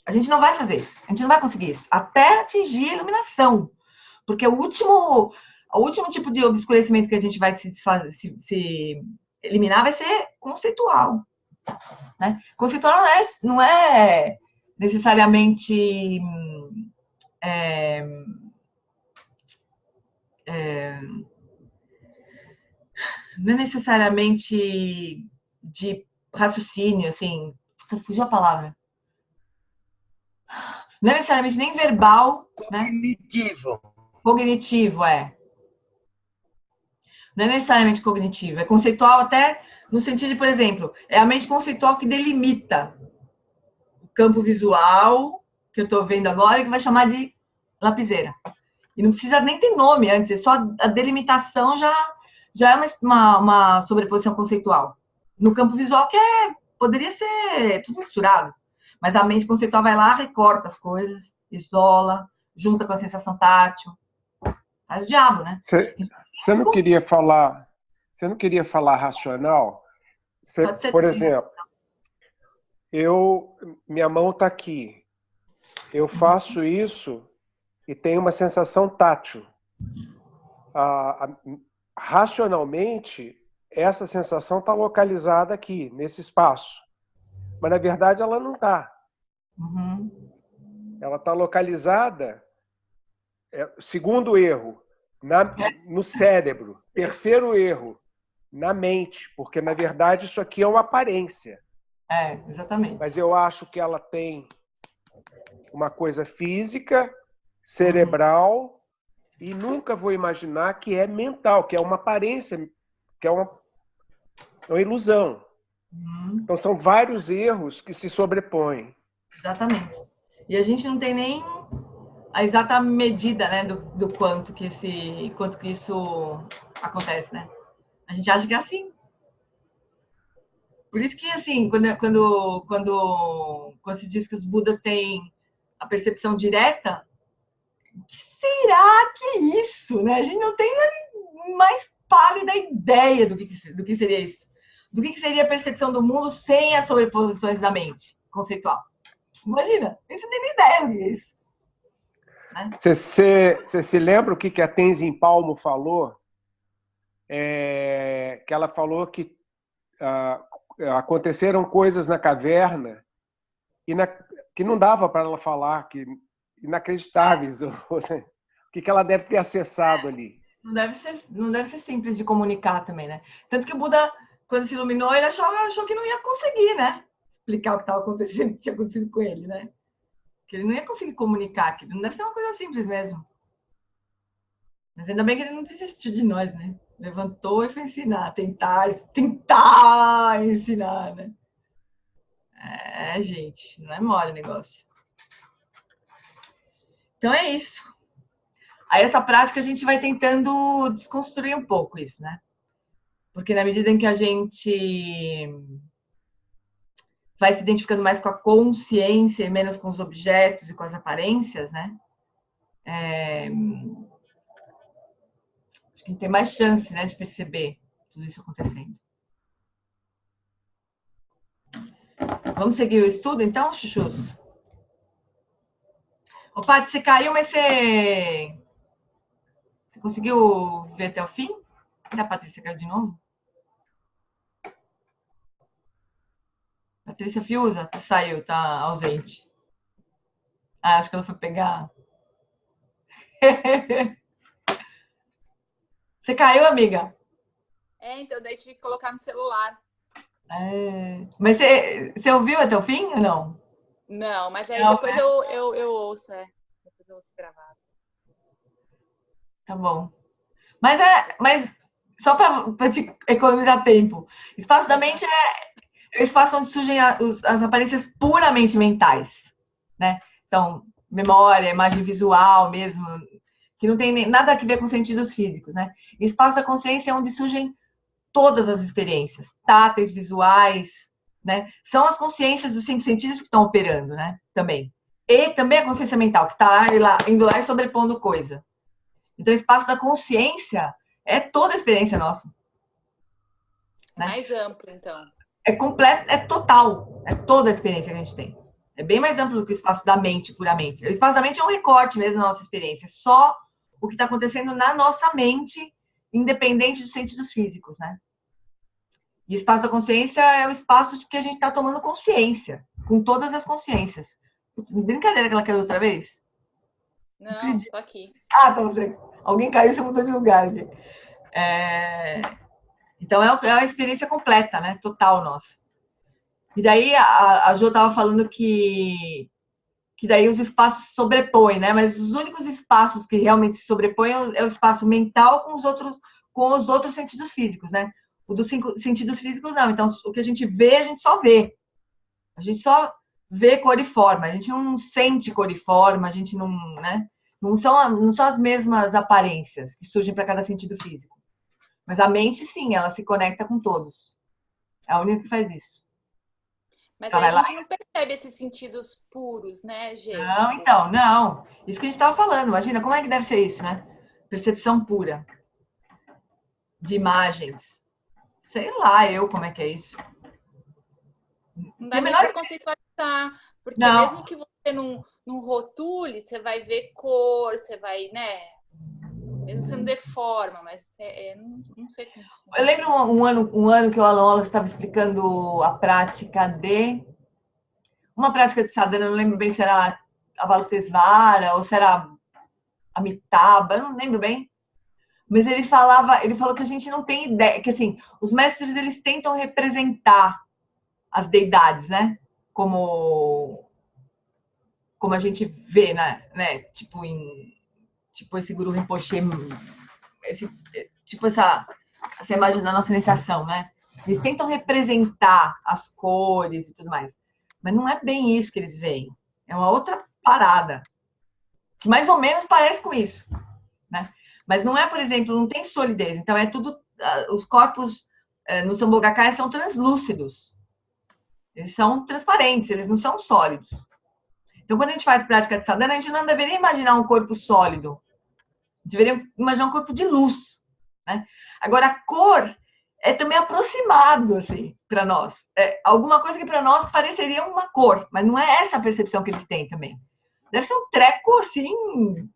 A gente não vai fazer isso. A gente não vai conseguir isso. Até atingir a iluminação. Porque o último tipo de obscurecimento que a gente vai se eliminar vai ser conceitual. Né? Conceitual não é necessariamente não é necessariamente de raciocínio, assim, fugiu a palavra. Não é necessariamente nem verbal, né? Cognitivo, é. Não é necessariamente cognitivo, é conceitual até no sentido de, por exemplo, é a mente conceitual que delimita o campo visual que eu estou vendo agora, que vai chamar de lapiseira. E não precisa nem ter nome antes, é só a delimitação já é uma sobreposição conceitual. No campo visual, poderia ser tudo misturado, mas a mente conceitual vai lá, recorta as coisas, isola, junta com a sensação tátil. Faz diabo, né? Você não queria falar racional? Por exemplo, minha mão está aqui. Eu faço isso e tenho uma sensação tátil. Racionalmente, essa sensação está localizada aqui, nesse espaço. Mas, na verdade, ela não está. Uhum. Ela está localizada, segundo erro, no cérebro. Terceiro erro, na mente. Porque, na verdade, isso aqui é uma aparência. Exatamente. Mas eu acho que ela tem uma coisa física, cerebral, e nunca vou imaginar que é mental, que é uma aparência, que é uma ilusão. Então, são vários erros que se sobrepõem. Exatamente. E a gente não tem nem a exata medida, né, do quanto que isso acontece, né? A gente acha que é assim. Por isso que, assim, quando se diz que os Budas têm a percepção direta, será que é isso, né? A gente não tem a mais pálida ideia do que seria isso. Do que seria a percepção do mundo sem as sobreposições da mente conceitual. Imagina, a gente não tem nem ideia do que é isso. Né? Você se lembra o que a Tenzin Palmo falou? Que ela falou que aconteceram coisas na caverna que não dava para ela falar, que inacreditáveis. O que ela deve ter acessado ali? Não deve ser simples de comunicar também, né? Tanto que o Buda, quando se iluminou, ele achou que não ia conseguir, né? explicar o que estava acontecendo, o que tinha acontecido com ele, né? Que ele não ia conseguir comunicar aquilo. Não deve ser uma coisa simples mesmo. Mas ainda bem que ele não desistiu de nós, né? Levantou e foi ensinar, tentar ensinar, né? Gente, não é mole o negócio. Então é isso. Aí essa prática a gente vai tentando desconstruir um pouco isso, né? Porque na medida em que a gente vai se identificando mais com a consciência e menos com os objetos e com as aparências, né? Acho que tem mais chance, né, de perceber tudo isso acontecendo. Vamos seguir o estudo, então, chuchus? Ô, Paty, você caiu, mas você conseguiu ver até o fim? A Patrícia caiu de novo? Patrícia Fiuza saiu, tá ausente. Acho que ela foi pegar. Você caiu, amiga? Então daí tive que colocar no celular. Mas você ouviu até o fim ou não? Não, mas aí não, depois eu ouço, Depois eu ouço gravado. Tá bom. Mas só para te economizar tempo, espaço da mente é o espaço onde surgem as aparências puramente mentais, né? Então, memória, imagem visual mesmo, que não tem nada a ver com sentidos físicos, né? E espaço da consciência é onde surgem todas as experiências, táteis, visuais, né? São as consciências dos 5 sentidos que estão operando, né? Também. E também a consciência mental, que está indo lá e sobrepondo coisa. Então, o espaço da consciência é toda a experiência nossa. Né? Mais amplo, então. É completo, é total. É toda a experiência que a gente tem. É bem mais amplo do que o espaço da mente, puramente. O espaço da mente é um recorte mesmo da nossa experiência. É só o que está acontecendo na nossa mente, independente dos sentidos físicos, né? E espaço da consciência é o espaço de que a gente está tomando consciência, com todas as consciências. Brincadeira que ela caiu outra vez? Não, tô aqui. Tá você. Alguém caiu e você mudou de lugar aqui. Então é uma experiência completa, né? Total nossa. E daí a Jo estava falando que daí os espaços se sobrepõem, né? Mas os únicos espaços que realmente se sobrepõem é o espaço mental com os outros sentidos físicos, né? O dos 5 sentidos físicos não. Então o que a gente vê, a gente só vê. A gente só vê cor e forma. A gente não sente cor e forma. A gente não, né? Não são as mesmas aparências que surgem para cada sentido físico. Mas a mente, sim, ela se conecta com todos. É a única que faz isso. Mas então, aí a gente não percebe esses sentidos puros, né, gente? Não, então, não. Isso que a gente estava falando. Imagina, como é que deve ser isso, né? Percepção pura. De imagens. Sei lá, como é que é isso. Não dá nem para conceitualizar. Porque não. Mesmo que você não rotule, você vai ver cor, você vai, né? Mesmo sendo de forma, mas não sei como isso funciona. Eu lembro um ano que o Alan Wallace estava explicando a prática de... Uma prática de sadhana, eu não lembro bem se era Avalokitesvara ou se era Amitabha, eu não lembro bem. Mas ele falou que a gente não tem ideia, que assim, os mestres eles tentam representar as deidades, né? Como a gente vê, né? Tipo esse Guru Rinpoche, essa imagem da nossa iniciação, né? Eles tentam representar as cores e tudo mais. Mas não é bem isso que eles veem. É uma outra parada. Que mais ou menos parece com isso, né? Mas não é, por exemplo, não tem solidez. Então é tudo... Os corpos no Sambhogakaya são translúcidos. Eles são transparentes, eles não são sólidos. Então, quando a gente faz prática de sadhana, a gente não deveria imaginar um corpo sólido. A gente deveria imaginar um corpo de luz, né? Agora, a cor é também aproximado, assim, para nós. Alguma coisa que para nós pareceria uma cor, mas não é essa a percepção que eles têm também. Deve ser um treco, assim,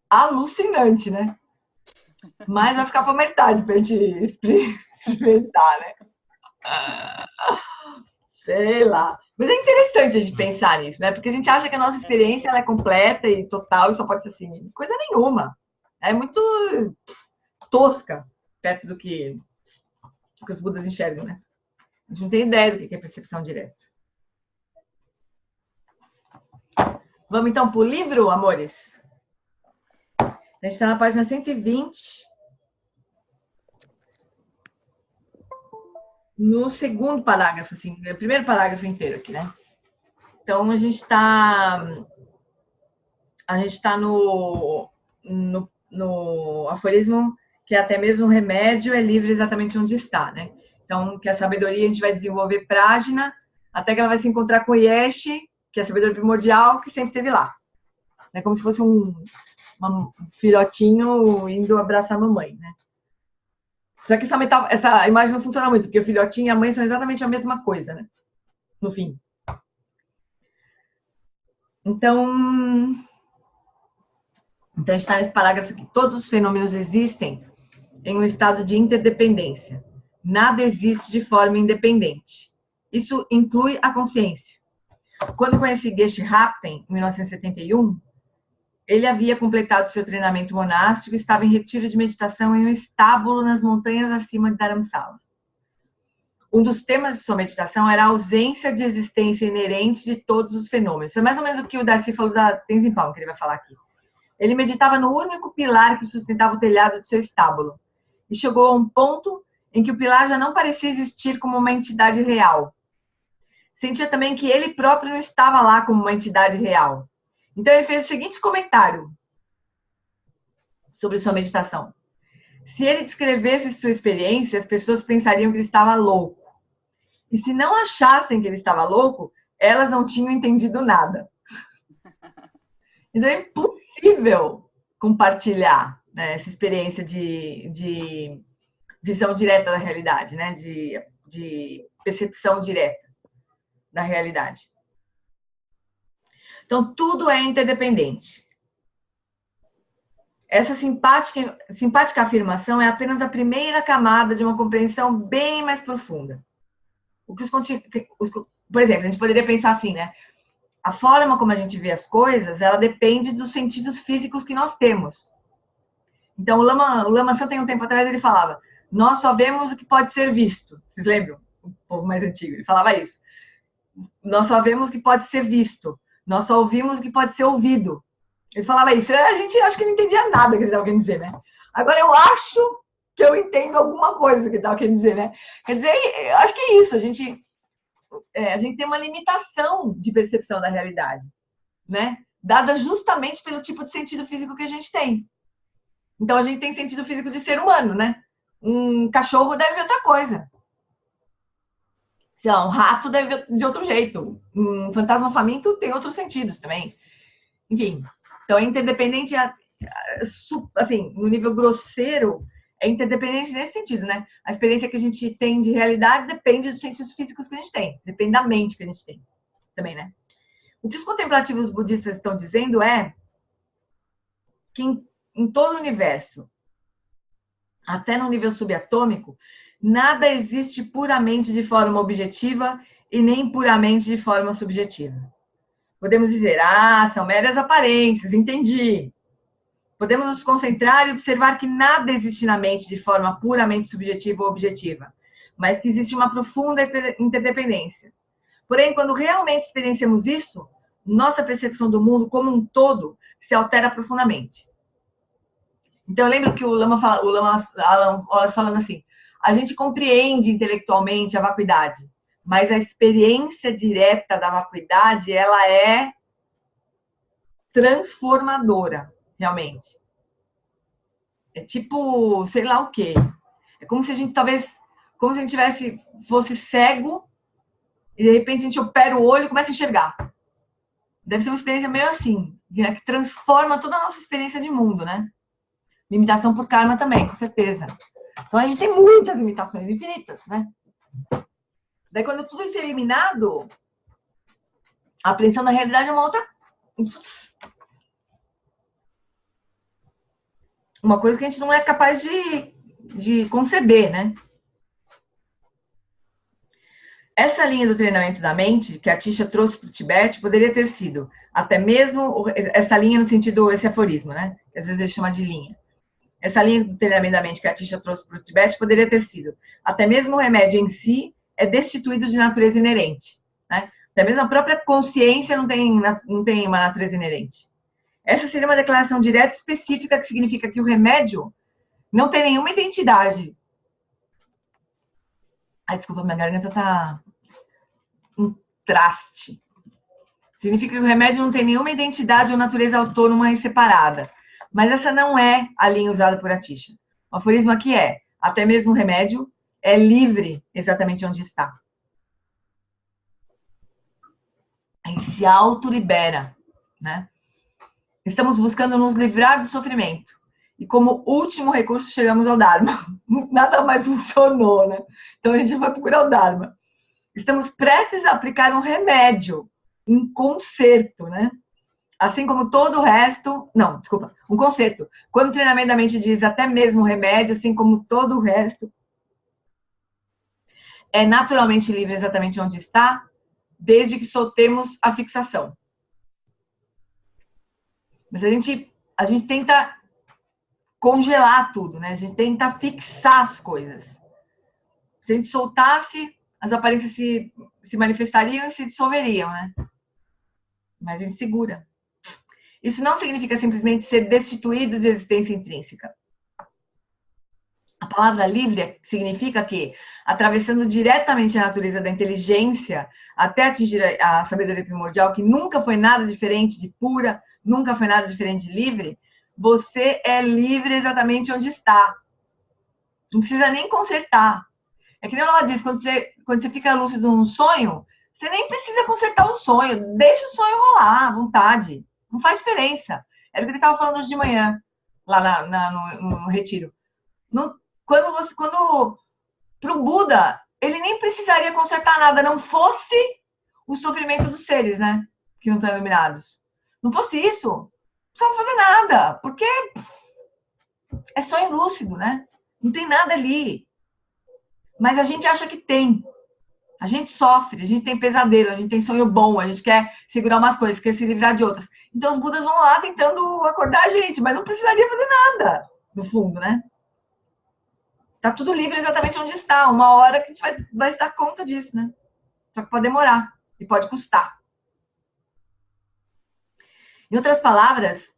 alucinante, né? Mas vai ficar para mais tarde para a gente experimentar, né? Sei lá. Mas é interessante a gente pensar nisso, né? Porque a gente acha que a nossa experiência ela é completa e total e só pode ser assim. Coisa nenhuma. É muito tosca perto do que os Budas enxergam, né? A gente não tem ideia do que é percepção direta. Vamos então para o livro, amores? A gente está na página 120. No segundo parágrafo, assim, no primeiro parágrafo inteiro aqui, né? Então, a gente está no aforismo que até mesmo o remédio é livre exatamente onde está, né? Então, que a sabedoria a gente vai desenvolver prágina até que ela vai se encontrar com o Yesh, que é a sabedoria primordial, que sempre esteve lá. É como se fosse um filhotinho indo abraçar a mamãe, né? Só que essa imagem não funciona muito, porque o filhotinho e a mãe são exatamente a mesma coisa, né? No fim. Então está nesse parágrafo que todos os fenômenos existem em um estado de interdependência. Nada existe de forma independente. Isso inclui a consciência. Quando conheci Geshe Rapten, em 1971, ele havia completado seu treinamento monástico e estava em retiro de meditação em um estábulo nas montanhas acima de Dharamsala. Um dos temas de sua meditação era a ausência de existência inerente de todos os fenômenos. Isso é mais ou menos o que o Darcy falou da Tenzin Palmo, que ele vai falar aqui. Ele meditava no único pilar que sustentava o telhado de seu estábulo. E chegou a um ponto em que o pilar já não parecia existir como uma entidade real. Sentia também que ele próprio não estava lá como uma entidade real. Então ele fez o seguinte comentário sobre sua meditação. Se ele descrevesse sua experiência, as pessoas pensariam que ele estava louco. E se não achassem que ele estava louco, elas não tinham entendido nada. Então é impossível compartilhar, né, essa experiência de visão direta da realidade, né, de percepção direta da realidade. Então, tudo é interdependente. Essa simpática afirmação é apenas a primeira camada de uma compreensão bem mais profunda. Por exemplo, a gente poderia pensar assim, né? A forma como a gente vê as coisas, ela depende dos sentidos físicos que nós temos. Então, o Lama San, tem um tempo atrás, ele falava, nós só vemos o que pode ser visto. Vocês lembram? O povo mais antigo, ele falava isso. Nós só vemos o que pode ser visto. Nós só ouvimos o que pode ser ouvido. Ele falava isso. A gente acho que não entendia nada que ele estava querendo dizer, né? Agora, eu acho que eu entendo alguma coisa que ele estava querendo dizer, né? Quer dizer, eu acho que é isso. A gente tem uma limitação de percepção da realidade, né? Dada justamente pelo tipo de sentido físico que a gente tem. Então, a gente tem sentido físico de ser humano, né? Um cachorro deve ver outra coisa. Um rato deve ver de outro jeito. Um fantasma faminto tem outros sentidos também. Enfim, então é interdependente, assim, no nível grosseiro, é interdependente nesse sentido, né? A experiência que a gente tem de realidade depende dos sentidos físicos que a gente tem, depende da mente que a gente tem também, né? O que os contemplativos budistas estão dizendo é que em todo o universo, até no nível subatômico, nada existe puramente de forma objetiva e nem puramente de forma subjetiva. Podemos dizer, são meras aparências, entendi. Podemos nos concentrar e observar que nada existe na mente de forma puramente subjetiva ou objetiva, mas que existe uma profunda interdependência. Porém, quando realmente experienciamos isso, nossa percepção do mundo como um todo se altera profundamente. Então, eu lembro que o Lama Alan Wallace falando assim, a gente compreende intelectualmente a vacuidade, mas a experiência direta da vacuidade, ela é transformadora, realmente. É tipo, sei lá o quê. É como se a gente como se a gente fosse cego e de repente a gente opera o olho e começa a enxergar. Deve ser uma experiência meio assim, né, que transforma toda a nossa experiência de mundo, né? Limitação por karma também, com certeza. Então, a gente tem muitas limitações, infinitas, né? Daí, quando tudo isso é eliminado, a apreensão da realidade é uma outra... Uma coisa que a gente não é capaz de conceber, né? Essa linha do treinamento da mente, que a Tisha trouxe para o Tibete, poderia ter sido até mesmo... Essa linha no sentido, esse aforismo, né? Às vezes ele chama de linha. Essa linha do treinamento da mente que a Tisha trouxe para o Tibete poderia ter sido, até mesmo o remédio em si é destituído de natureza inerente, né? Até mesmo a própria consciência não tem uma natureza inerente. Essa seria uma declaração direta e específica, que significa que o remédio não tem nenhuma identidade. Ai, desculpa, minha garganta tá um traste. Significa que o remédio não tem nenhuma identidade ou natureza autônoma e separada. Mas essa não é a linha usada por Atisha. O aforismo aqui é: até mesmo o remédio é livre exatamente onde está. A gente se autolibera, né? Estamos buscando nos livrar do sofrimento. E como último recurso, chegamos ao Dharma. Nada mais funcionou, né? Então a gente vai procurar o Dharma. Estamos prestes a aplicar um remédio, um conserto, né? Assim como todo o resto... Não, desculpa, um conserto. Quando o treinamento da mente diz até mesmo o remédio, assim como todo o resto, é naturalmente livre exatamente onde está, desde que soltemos a fixação. Mas a gente tenta congelar tudo, né? A gente tenta fixar as coisas. Se a gente soltasse, as aparências se manifestariam e se dissolveriam, né? Mas a gente segura. Isso não significa simplesmente ser destituído de existência intrínseca. A palavra livre significa que, atravessando diretamente a natureza da inteligência, até atingir a sabedoria primordial, que nunca foi nada diferente de pura, nunca foi nada diferente de livre, você é livre exatamente onde está. Não precisa nem consertar. É que nem ela diz, quando você fica lúcido num sonho, você nem precisa consertar o sonho. Deixa o sonho rolar à vontade. Não faz diferença. Era o que ele estava falando hoje de manhã, lá no retiro. Quando pro Buda, ele nem precisaria consertar nada, não fosse o sofrimento dos seres, né? Que não estão iluminados. Não fosse isso, não precisava fazer nada, porque é sonho lúcido, né? Não tem nada ali. Mas a gente acha que tem. A gente sofre, a gente tem pesadelo, a gente tem sonho bom, a gente quer segurar umas coisas, quer se livrar de outras. Então os Budas vão lá tentando acordar a gente, mas não precisaria fazer nada, no fundo, né? Tá tudo livre exatamente onde está. Uma hora que a gente vai se dar conta disso, né? Só que pode demorar e pode custar. Em outras palavras...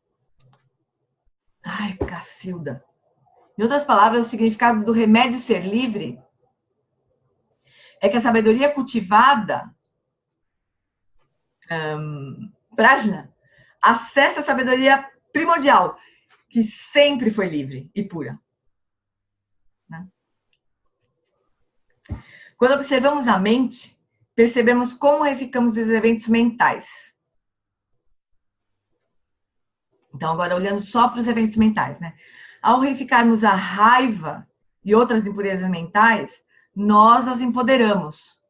Ai, Cacilda. Em outras palavras, o significado do remédio ser livre é que a sabedoria cultivada, prajna, acessa a sabedoria primordial, que sempre foi livre e pura. Né? Quando observamos a mente, percebemos como reificamos os eventos mentais. Então, agora olhando só para os eventos mentais, né? Ao reificarmos a raiva e outras impurezas mentais, nós as empoderamos.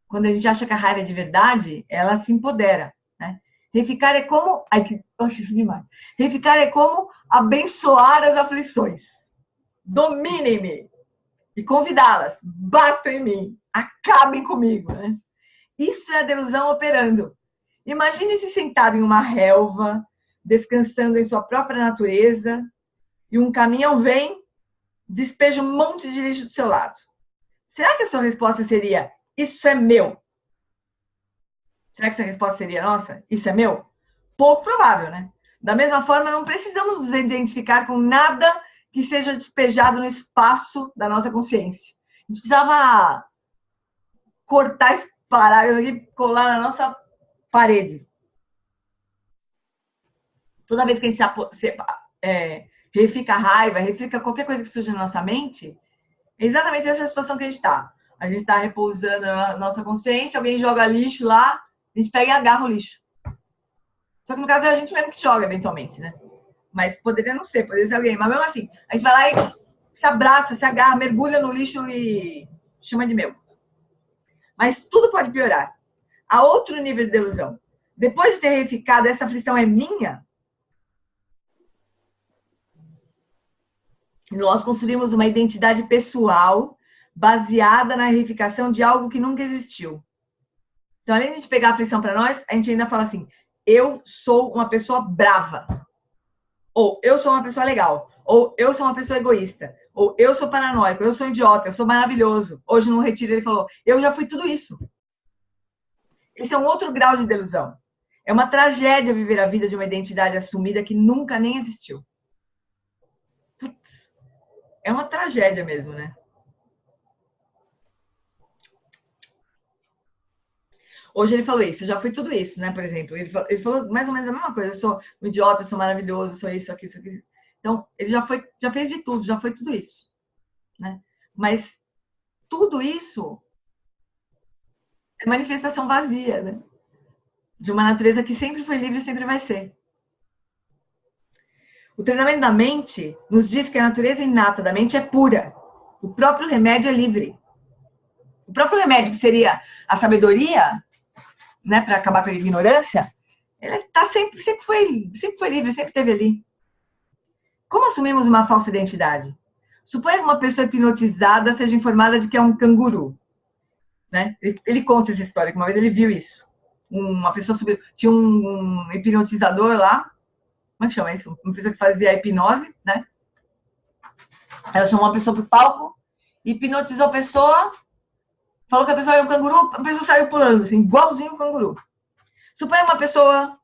Quando a gente acha que a raiva é de verdade, ela se empodera. Né? Reificar é como... Ai, que... Eu acho isso demais. Reificar é como abençoar as aflições. Dominem-me e convidá-las. Batam em mim. Acabem comigo. Né? Isso é a delusão operando. Imagine-se sentado em uma relva, descansando em sua própria natureza, e um caminhão vem, despeja um monte de lixo do seu lado. Será que a sua resposta seria, isso é meu? Será que essa resposta seria, nossa, isso é meu? Pouco provável, né? Da mesma forma, não precisamos nos identificar com nada que seja despejado no espaço da nossa consciência. A gente precisava cortar esse parágrafo e colar na nossa parede. Toda vez que a gente refica a raiva, refica qualquer coisa que surge na nossa mente, é exatamente essa situação que a gente está. A gente está repousando na nossa consciência, alguém joga lixo lá, a gente pega e agarra o lixo. Só que no caso é a gente mesmo que joga, eventualmente, né? Mas poderia não ser, poderia ser alguém. Mas mesmo assim, a gente vai lá e se abraça, se agarra, mergulha no lixo e chama de meu. Mas tudo pode piorar. Há outro nível de delusão. Depois de ter reificado, essa aflição é minha, nós construímos uma identidade pessoal baseada na reificação de algo que nunca existiu. Então, além de a gente pegar a aflição para nós, a gente ainda fala assim, eu sou uma pessoa brava. Ou eu sou uma pessoa legal. Ou eu sou uma pessoa egoísta. Ou eu sou paranoico, eu sou idiota, eu sou maravilhoso. Hoje no retiro ele falou, eu já fui tudo isso. Esse é um outro grau de delusão. É uma tragédia viver a vida de uma identidade assumida que nunca nem existiu. Putz, é uma tragédia mesmo, né? Hoje ele falou isso, já foi tudo isso, né? Por exemplo, ele falou mais ou menos a mesma coisa. Eu sou um idiota, eu sou maravilhoso, eu sou isso, aqui, isso aqui. Então, ele já fez de tudo, já foi tudo isso, né? Mas tudo isso é manifestação vazia, né? De uma natureza que sempre foi livre e sempre vai ser. O treinamento da mente nos diz que a natureza inata da mente é pura. O próprio remédio é livre. O próprio remédio, que seria a sabedoria, né, para acabar com a ignorância, ele está sempre foi livre, sempre esteve ali. Como assumimos uma falsa identidade? Suponha que uma pessoa hipnotizada seja informada de que é um canguru. Né? Ele conta essa história, que uma vez ele viu isso. Uma pessoa subiu, tinha um hipnotizador lá, como é que chama isso? Uma pessoa que fazia hipnose, né? Ela chamou uma pessoa pro palco, hipnotizou a pessoa, falou que a pessoa era um canguru, a pessoa saiu pulando, assim, igualzinho o canguru. Suponha uma pessoa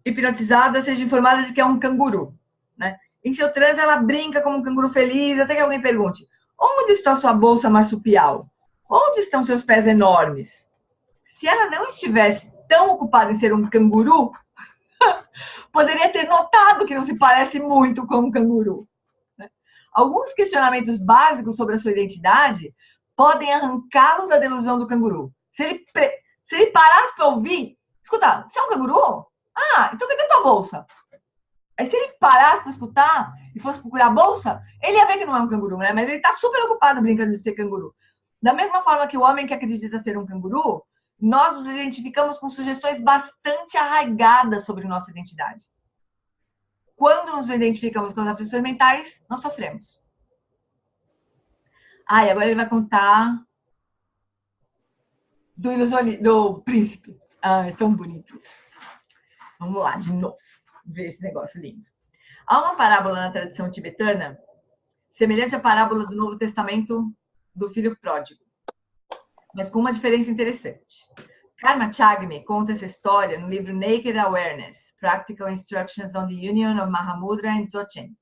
hipnotizada seja informada de que é um canguru, né? Em seu transe, ela brinca como um canguru feliz, até que alguém pergunte: onde está sua bolsa marsupial? Onde estão seus pés enormes? Se ela não estivesse tão ocupada em ser um canguru, poderia ter notado que não se parece muito com um canguru. Alguns questionamentos básicos sobre a sua identidade podem arrancá-lo da delusão do canguru. Se ele parasse para ouvir, escuta, você é um canguru? Ah, então cadê tua bolsa? Aí se ele parasse para escutar e fosse procurar a bolsa, ele ia ver que não é um canguru, né? Mas ele está super ocupado brincando de ser canguru. Da mesma forma que o homem que acredita ser um canguru, nós nos identificamos com sugestões bastante arraigadas sobre nossa identidade. Quando nos identificamos com as aflições mentais, nós sofremos. Ah, e agora ele vai contar do príncipe. Ah, é tão bonito isso. Vamos lá, de novo, ver esse negócio lindo. Há uma parábola na tradição tibetana, semelhante à parábola do Novo Testamento do filho pródigo, mas com uma diferença interessante. Karma Chagme conta essa história no livro Naked Awareness, Practical Instructions on the Union of Mahamudra and Dzogchen.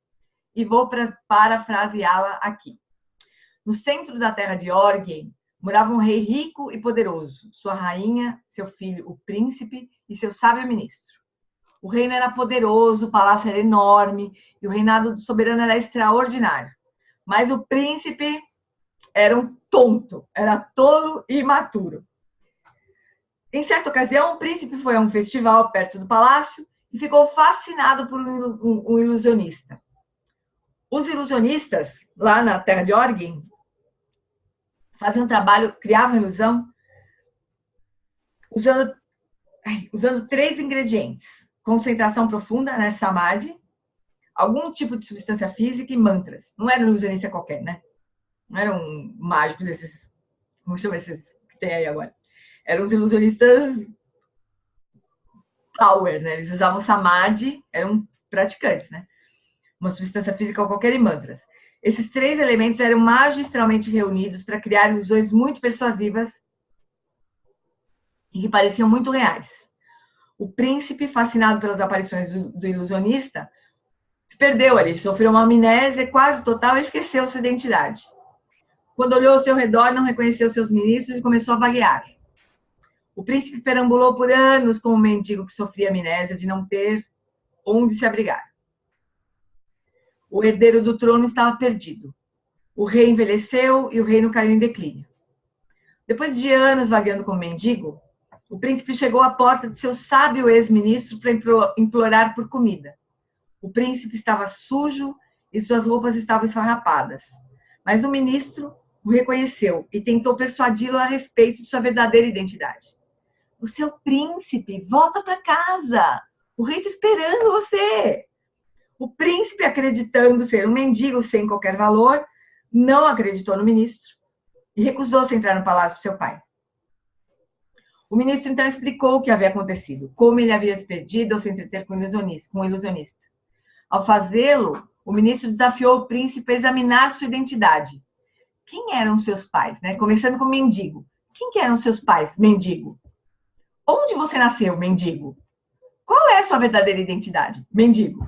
E vou parafraseá-la aqui. No centro da terra de Orgen, morava um rei rico e poderoso, sua rainha, seu filho, o príncipe, e seu sábio ministro. O reino era poderoso, o palácio era enorme, e o reinado do soberano era extraordinário. Mas o príncipe era um tonto, era tolo e imaturo. Em certa ocasião, o príncipe foi a um festival perto do palácio e ficou fascinado por um ilusionista. Os ilusionistas, lá na terra de Orgen, faziam trabalho, criavam ilusão, usando 3 ingredientes. Concentração profunda, né, samadhi, algum tipo de substância física e mantras. Não era um ilusionista qualquer, né? Não era um mágico desses, como chama esses que tem aí agora? Eram os ilusionistas power, né? Eles usavam samadhi, eram praticantes, né? Uma substância física qualquer e mantras. Esses 3 elementos eram magistralmente reunidos para criar ilusões muito persuasivas e que pareciam muito reais. O príncipe, fascinado pelas aparições do ilusionista, se perdeu ali, sofreu uma amnésia quase total e esqueceu sua identidade. Quando olhou ao seu redor, não reconheceu seus ministros e começou a vaguear. O príncipe perambulou por anos como um mendigo que sofria amnésia de não ter onde se abrigar. O herdeiro do trono estava perdido. O rei envelheceu e o reino caiu em declínio. Depois de anos vagueando como mendigo, o príncipe chegou à porta de seu sábio ex-ministro para implorar por comida. O príncipe estava sujo e suas roupas estavam esfarrapadas. Mas o ministro o reconheceu e tentou persuadi-lo a respeito de sua verdadeira identidade. Você é o príncipe, volta para casa. O rei está esperando você. O príncipe, acreditando ser um mendigo sem qualquer valor, não acreditou no ministro e recusou-se a entrar no palácio de seu pai. O ministro então explicou o que havia acontecido, como ele havia se perdido ao se entreter com um ilusionista. Ao fazê-lo, o ministro desafiou o príncipe a examinar sua identidade. Quem eram seus pais? Né? Começando com mendigo. Quem que eram seus pais, mendigo? Onde você nasceu, mendigo? Qual é a sua verdadeira identidade? Mendigo.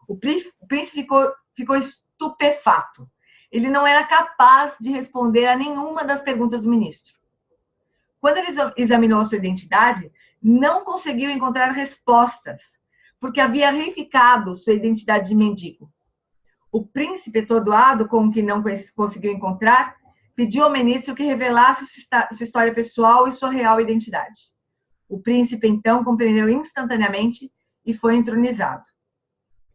O príncipe ficou estupefato. Ele não era capaz de responder a nenhuma das perguntas do ministro. Quando ele examinou a sua identidade, não conseguiu encontrar respostas, porque havia reificado sua identidade de mendigo. O príncipe, atordoado com o que não conseguiu encontrar, pediu ao ministro que revelasse sua história pessoal e sua real identidade. O príncipe, então, compreendeu instantaneamente e foi entronizado.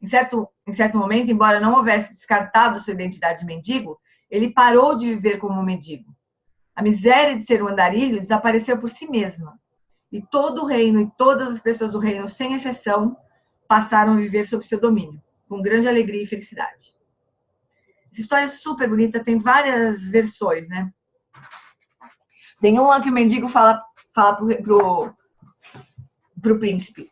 Em certo momento, embora não houvesse descartado sua identidade de mendigo, ele parou de viver como um mendigo. A miséria de ser um andarilho desapareceu por si mesma. E todo o reino e todas as pessoas do reino, sem exceção, passaram a viver sob seu domínio, com grande alegria e felicidade. Essa história é super bonita, tem várias versões, né? Tem uma que o mendigo fala pro príncipe.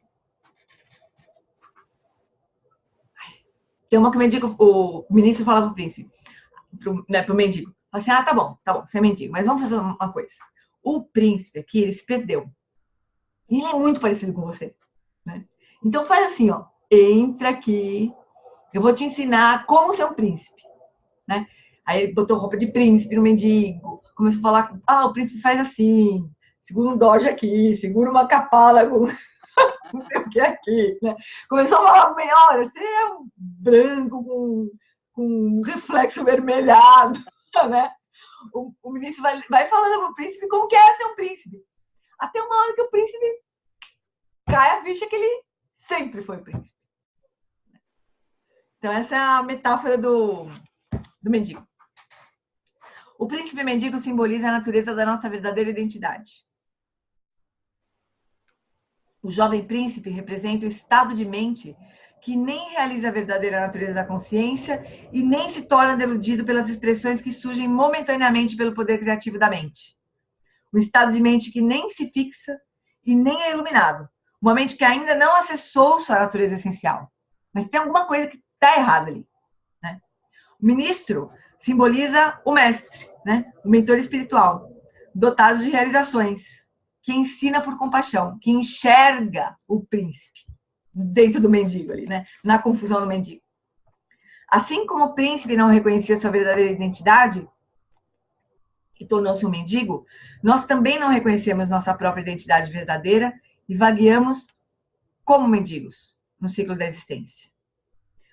Tem uma que o ministro fala pro príncipe, pro mendigo. Fala assim, tá bom, você é mendigo, mas vamos fazer uma coisa. O príncipe aqui, ele se perdeu. E ele é muito parecido com você, né? Então faz assim, ó, entra aqui, eu vou te ensinar como ser um príncipe, né? Aí ele botou roupa de príncipe no mendigo, começou a falar, o príncipe faz assim, segura um doge aqui, segura uma capala com não sei o que aqui, né? Começou a falar bem, olha, você é um branco com um reflexo vermelhado, né? O ministro vai falando para o príncipe como que é ser um príncipe. Até uma hora que o príncipe cai a ficha que ele sempre foi príncipe. Então, essa é a metáfora do mendigo. O príncipe mendigo simboliza a natureza da nossa verdadeira identidade. O jovem príncipe representa o estado de mente que nem realiza a verdadeira natureza da consciência e nem se torna deludido pelas expressões que surgem momentaneamente pelo poder criativo da mente. Um estado de mente que nem se fixa e nem é iluminado. Uma mente que ainda não acessou sua natureza essencial. Mas tem alguma coisa que está errada ali, né? O ministro simboliza o mestre, né? O mentor espiritual, dotado de realizações, que ensina por compaixão, que enxerga o príncipe dentro do mendigo ali, né? Na confusão do mendigo. Assim como o príncipe não reconhecia sua verdadeira identidade e tornou-se um mendigo, nós também não reconhecemos nossa própria identidade verdadeira e vagueamos como mendigos no ciclo da existência.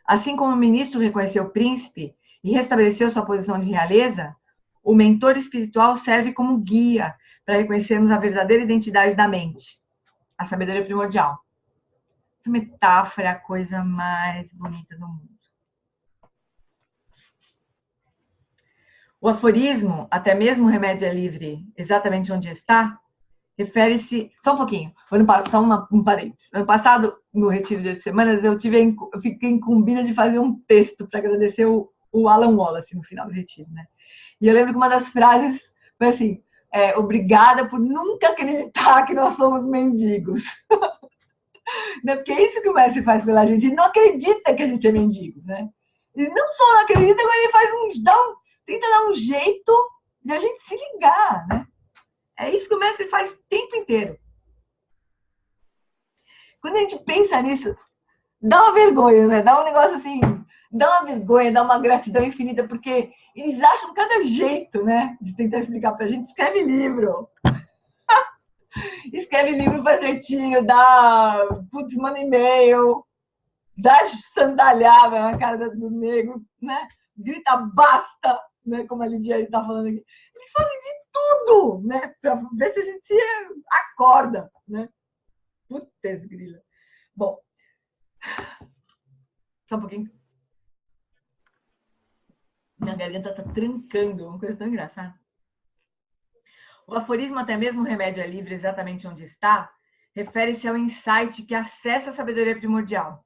Assim como o ministro reconheceu o príncipe e restabeleceu sua posição de realeza, o mentor espiritual serve como guia para reconhecermos a verdadeira identidade da mente, a sabedoria primordial. Essa metáfora é a coisa mais bonita do mundo. O aforismo, até mesmo o remédio é livre, exatamente onde está, refere-se... Só um pouquinho, só um parênteses. Ano passado, no retiro de 8 semanas, eu fiquei incumbida de fazer um texto para agradecer o Alan Wallace no final do retiro, né? E eu lembro que uma das frases foi assim, obrigada por nunca acreditar que nós somos mendigos. Porque é isso que o mestre faz pela gente. Ele não acredita que a gente é mendigo, né? Ele não só não acredita, como ele faz tenta dar um jeito de a gente se ligar, né? É isso que o mestre faz o tempo inteiro. Quando a gente pensa nisso, dá uma vergonha, né? Dá um negócio assim, dá uma vergonha, dá uma gratidão infinita, porque eles acham cada jeito, né? De tentar explicar pra gente. Escreve livro. Escreve livro, faz retiro, manda e-mail, dá sandalhada na cara do nego, né? Grita basta, né? Como a Lidiane está falando aqui. Eles fazem de tudo, né? Para ver se a gente se acorda, né? Putz, grila. Bom, só um pouquinho. Minha garganta tá trancando, uma coisa tão engraçada. O aforismo, até mesmo o remédio é livre, exatamente onde está, refere-se ao insight que acessa a sabedoria primordial.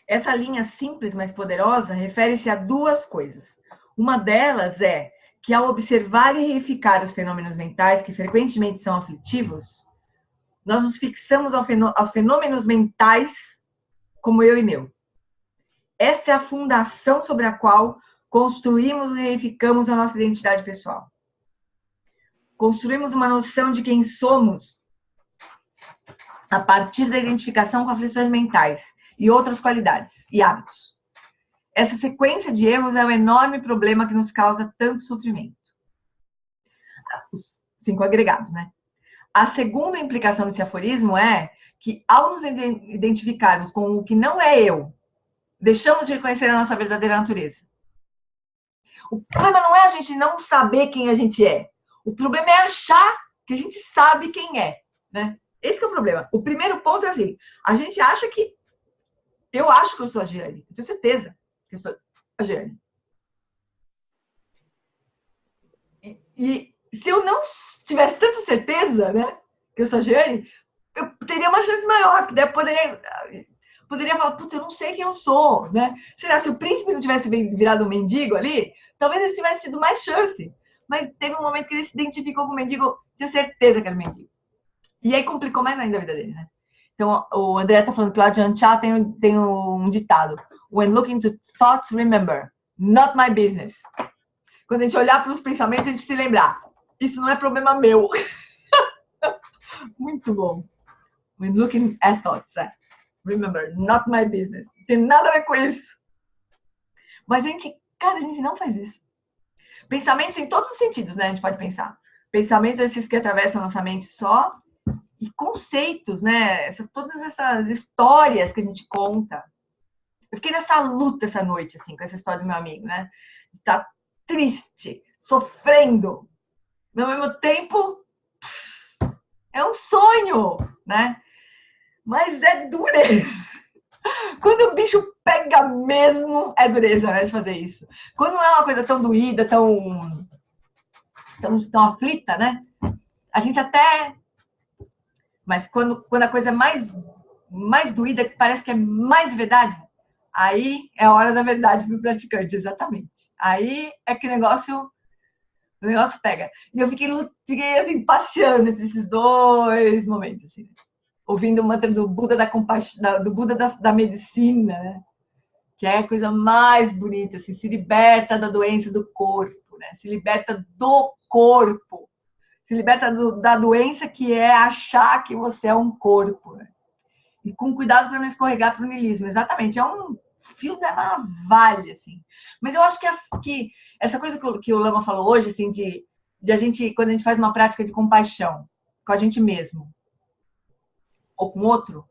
Essa linha simples, mas poderosa, refere-se a duas coisas. Uma delas é que, ao observar e reificar os fenômenos mentais que frequentemente são aflitivos, nós nos fixamos aos fenômenos mentais como eu e meu. Essa é a fundação sobre a qual construímos e reificamos a nossa identidade pessoal. construímos uma noção de quem somos a partir da identificação com aflições mentais e outras qualidades e hábitos. Essa sequência de erros é o enorme problema que nos causa tanto sofrimento. Os 5 agregados, né? A segunda implicação desse aforismo é que, ao nos identificarmos com o que não é eu, deixamos de reconhecer a nossa verdadeira natureza. O problema não é a gente não saber quem a gente é. O problema é achar que a gente sabe quem é, né? Esse que é o problema. O primeiro ponto é assim, a gente acha que... Eu acho que eu sou a Giane. Eu tenho certeza que eu sou a Giane. E se eu não tivesse tanta certeza, né, que eu sou a Giane, eu teria uma chance maior, que daí eu poderia falar, putz, eu não sei quem eu sou, né? Será, se o príncipe não tivesse virado um mendigo ali, talvez ele tivesse tido mais chance. Mas teve um momento que ele se identificou com o mendigo, tinha certeza que era mendigo. E aí complicou mais ainda a vida dele, né? Então, o André tá falando que o Ajahn Chah tem um ditado. When looking to thoughts, remember, not my business. Quando a gente olhar para os pensamentos, a gente se lembrar. Isso não é problema meu. Muito bom. When looking at thoughts, remember, not my business. Não tem nada a ver com isso. Mas a gente não faz isso. Pensamentos em todos os sentidos, né? A gente pode pensar. Pensamentos esses que atravessam a nossa mente só. E conceitos, né? Todas essas histórias que a gente conta. Eu fiquei nessa luta essa noite, assim, com essa história do meu amigo, né? Está triste, sofrendo. Ao mesmo tempo, é um sonho, né? Mas é dureza. Quando o bicho pega mesmo, é dureza, né, de fazer isso. Quando não é uma coisa tão doída, tão aflita, né? A gente até... Mas quando a coisa é mais doída, que parece que é mais verdade, aí é a hora da verdade para o praticante, exatamente. Aí é que o negócio pega. E eu fiquei assim, passeando entre esses dois momentos, assim, ouvindo o mantra do Buda da compaixão, do Buda da medicina, né? Que é a coisa mais bonita, assim, se liberta da doença do corpo, né? Se liberta do corpo. Se liberta da doença que é achar que você é um corpo. Né? E com cuidado para não escorregar para o niilismo. Exatamente, é um fio da navalha, assim. Mas eu acho que essa coisa que o Lama falou hoje, assim, de a gente, quando a gente faz uma prática de compaixão com a gente mesmo ou com outro,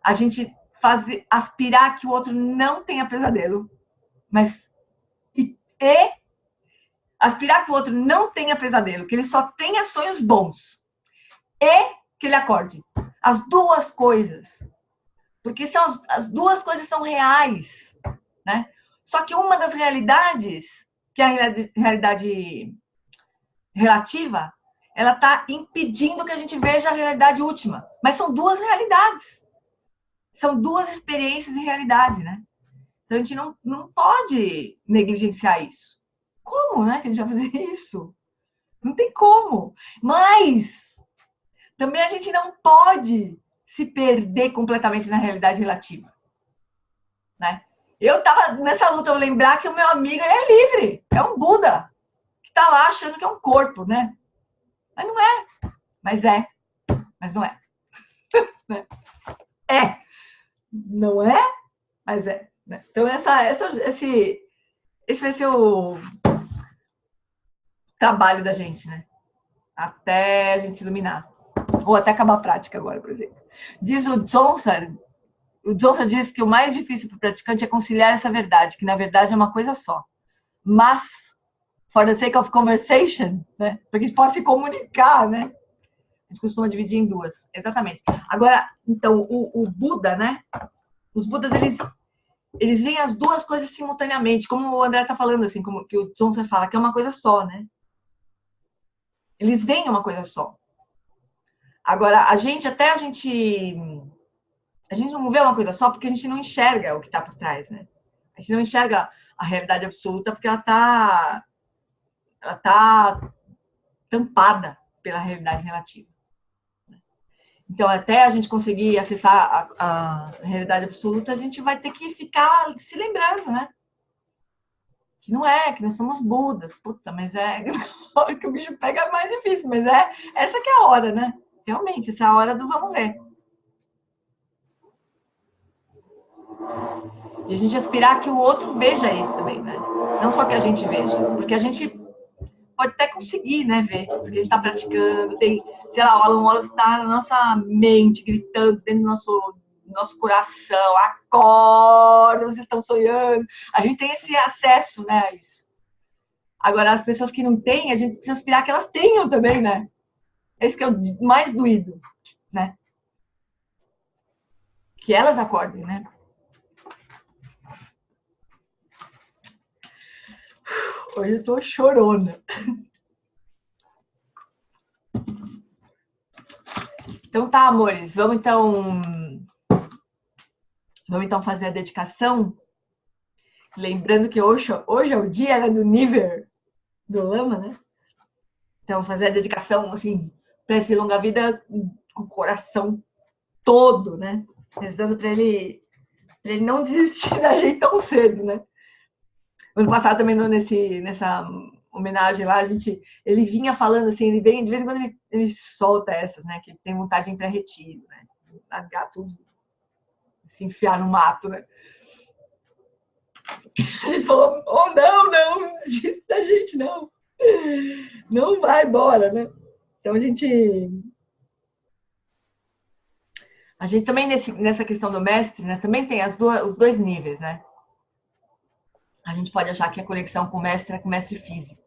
a gente aspirar que o outro não tenha pesadelo, mas aspirar que o outro não tenha pesadelo, que ele só tenha sonhos bons e que ele acorde. As duas coisas. Porque as duas coisas são reais, né? Só que uma das realidades, que é a realidade relativa, ela está impedindo que a gente veja a realidade última. Mas são duas realidades. São duas experiências de realidade, né? Então a gente não pode negligenciar isso. Como, né, que a gente vai fazer isso? Não tem como. Mas também a gente não pode se perder completamente na realidade relativa, né? Eu tava nessa luta, eu lembrar que o meu amigo é livre, é um Buda, que tá lá achando que é um corpo, né? Mas não é. Mas não é. É. Não é, mas é. Né? Então esse vai ser o trabalho da gente, né? Até a gente se iluminar. Ou até acabar a prática agora, por exemplo. Diz o Dzongsa diz que o mais difícil para o praticante é conciliar essa verdade, que na verdade é uma coisa só. Mas, for the sake of conversation, né? Para que a gente possa se comunicar, né? A gente costuma dividir em duas. Exatamente. Agora, então, o Buda, né? Os Budas, eles veem as duas coisas simultaneamente, como o André está falando, assim, como que o Dzongsa fala, que é uma coisa só, né? Eles veem uma coisa só. Agora, a gente não vê uma coisa só porque a gente não enxerga o que está por trás, né? A gente não enxerga a realidade absoluta porque ela tá tampada pela realidade relativa. Então, até a gente conseguir acessar a realidade absoluta, a gente vai ter que ficar se lembrando, né? que não é, que nós somos Budas. Puta, mas é a hora que o bicho pega é mais difícil, mas essa que é a hora, né? Realmente, essa é a hora do vamos ver. E a gente aspirar que o outro veja isso também, né? Não só que a gente veja, porque a gente pode até conseguir, né, ver, porque a gente está praticando, tem, sei lá, o Alan Wallace está na nossa mente, gritando dentro do nosso coração, acorda, vocês estão sonhando. A gente tem esse acesso, né, a isso. Agora, as pessoas que não têm, a gente precisa aspirar que elas tenham também, né? Esse que é o mais doído, né? Que elas acordem, né? Hoje eu tô chorona. Então tá, amores, vamos então fazer a dedicação. Lembrando que hoje é o dia, né, do nível do Lama, né? Então fazer a dedicação, assim, para esse longa vida com o coração todo, né? Rezando para ele não desistir da gente tão cedo, né? Ano passado também nessa homenagem lá, ele vinha falando assim, ele vem, de vez em quando ele solta essas, né? Que ele tem vontade de ir para retiro, né? Largar tudo, se enfiar no mato, né? A gente falou, oh, não desista da gente, não. Não vai embora, né? Então a gente também nessa questão do mestre, né? Também tem os dois níveis, né? A gente pode achar que a conexão com o mestre é com o mestre físico.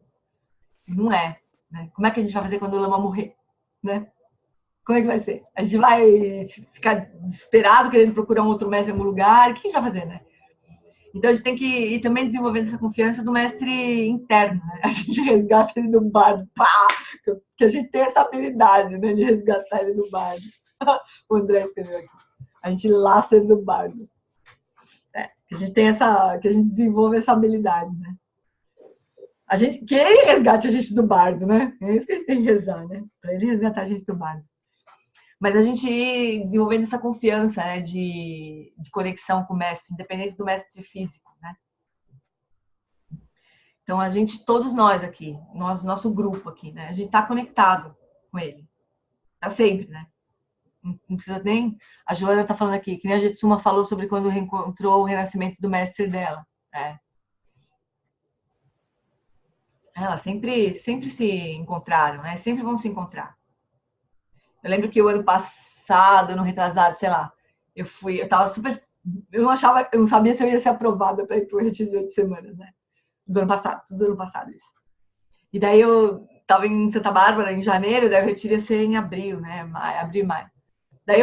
Não é, né? Como é que a gente vai fazer quando o Lama morrer, né? Como é que vai ser? A gente vai ficar desesperado querendo procurar um outro mestre em algum lugar? O que a gente vai fazer, né? Então a gente tem que ir também desenvolvendo essa confiança do mestre interno, né? A gente resgata ele do bardo, pá! Que a gente tem essa habilidade, né? De resgatar ele do bardo. O André escreveu aqui. A gente laça ele do bardo. Que a gente tem que a gente desenvolve essa habilidade, né? Que ele resgate a gente do bardo, né? É isso que a gente tem que rezar, né? Para ele resgatar a gente do bardo. Mas a gente ir desenvolvendo essa confiança, né, de conexão com o mestre, independente do mestre físico, né? Então, todos nós aqui, nosso grupo aqui, né? A gente está conectado com ele. Tá sempre, né? Não precisa nem... A Joana está falando aqui, que nem a Jetsuma falou sobre quando reencontrou o renascimento do mestre dela. Elas sempre se encontraram, né? Sempre vão se encontrar. Eu lembro que o ano passado, ano retrasado, sei lá, eu tava super... eu não sabia se eu ia ser aprovada para ir pro retiro de 8 semanas, né? Do ano passado, isso. E daí eu tava em Santa Bárbara em janeiro, daí o retiro ia ser em abril, né? Abril e maio. Daí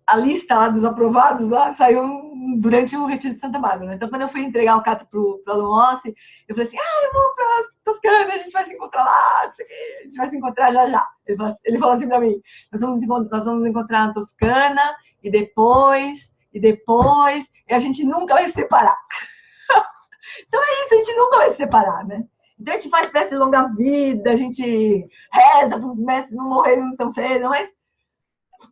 a lista lá dos aprovados lá saiu durante o retiro de Santa Bárbara, né? Então quando eu fui entregar o carta pro Alan Wallace, eu falei assim, eu vou pra Toscana, a gente vai se encontrar lá, não sei o quê, a gente vai se encontrar já. Ele falou assim pra mim, nós vamos nos encontrar na Toscana, e depois, e a gente nunca vai se separar. Então é isso, a gente nunca vai se separar, né? Então a gente faz prece de longa vida, a gente reza para os mestres não morrerem tão cedo, mas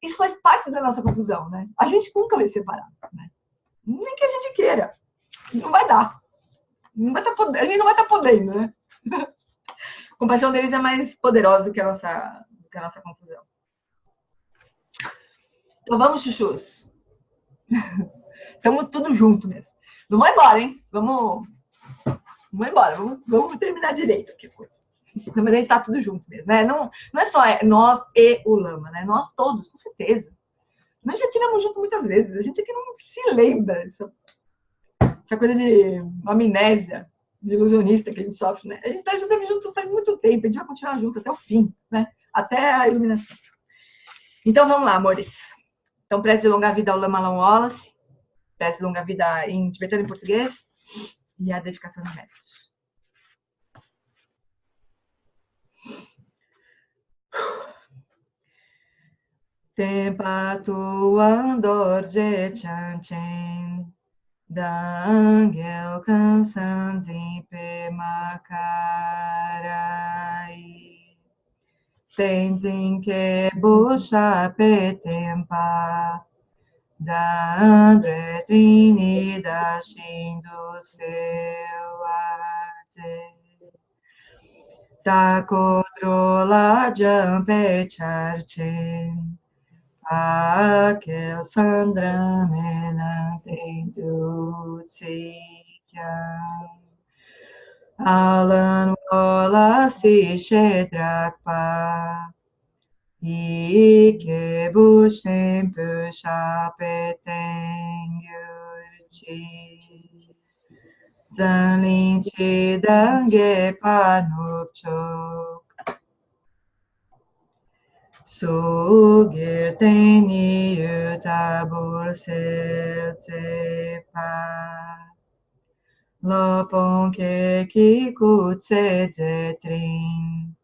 isso faz parte da nossa confusão, né? A gente nunca vai se separar, né? Nem que a gente queira. Não vai dar. A gente não vai estar podendo, né? A compaixão deles é mais poderosa do que a nossa confusão. Então vamos, chuchus. Estamos tudo junto mesmo. Não vai embora, hein? Vamos embora. Vamos terminar direito aqui a coisa. Mas a gente está tudo junto mesmo, né? Não é só nós e o Lama, né? Nós todos, com certeza. Nós já estivemos juntos muitas vezes. A gente aqui não se lembra. Essa coisa de amnésia, de ilusionista que a gente sofre, né? A gente já esteve junto faz muito tempo. A gente vai continuar junto até o fim, né? Até a iluminação. Então, vamos lá, amores. Então, prece de longa vida ao Lama Alan Wallace. Prece de longa vida em tibetano e português. E a dedicação de méritos. Tempa tuan dorje chanchen, da angel cansan zimpe macarai. Tenzin que bucha petempa, da andre trinidad shindo sewa. Takodrola jampe charche. Aquel sandramena tendutsikyam. Alan vola si shedrakpa. Ike bushem pushapetengyurchi. Zanlinchi dange panupchok. Sugirteni yutabur seltsepa. Lopon ke kikutse zetrin.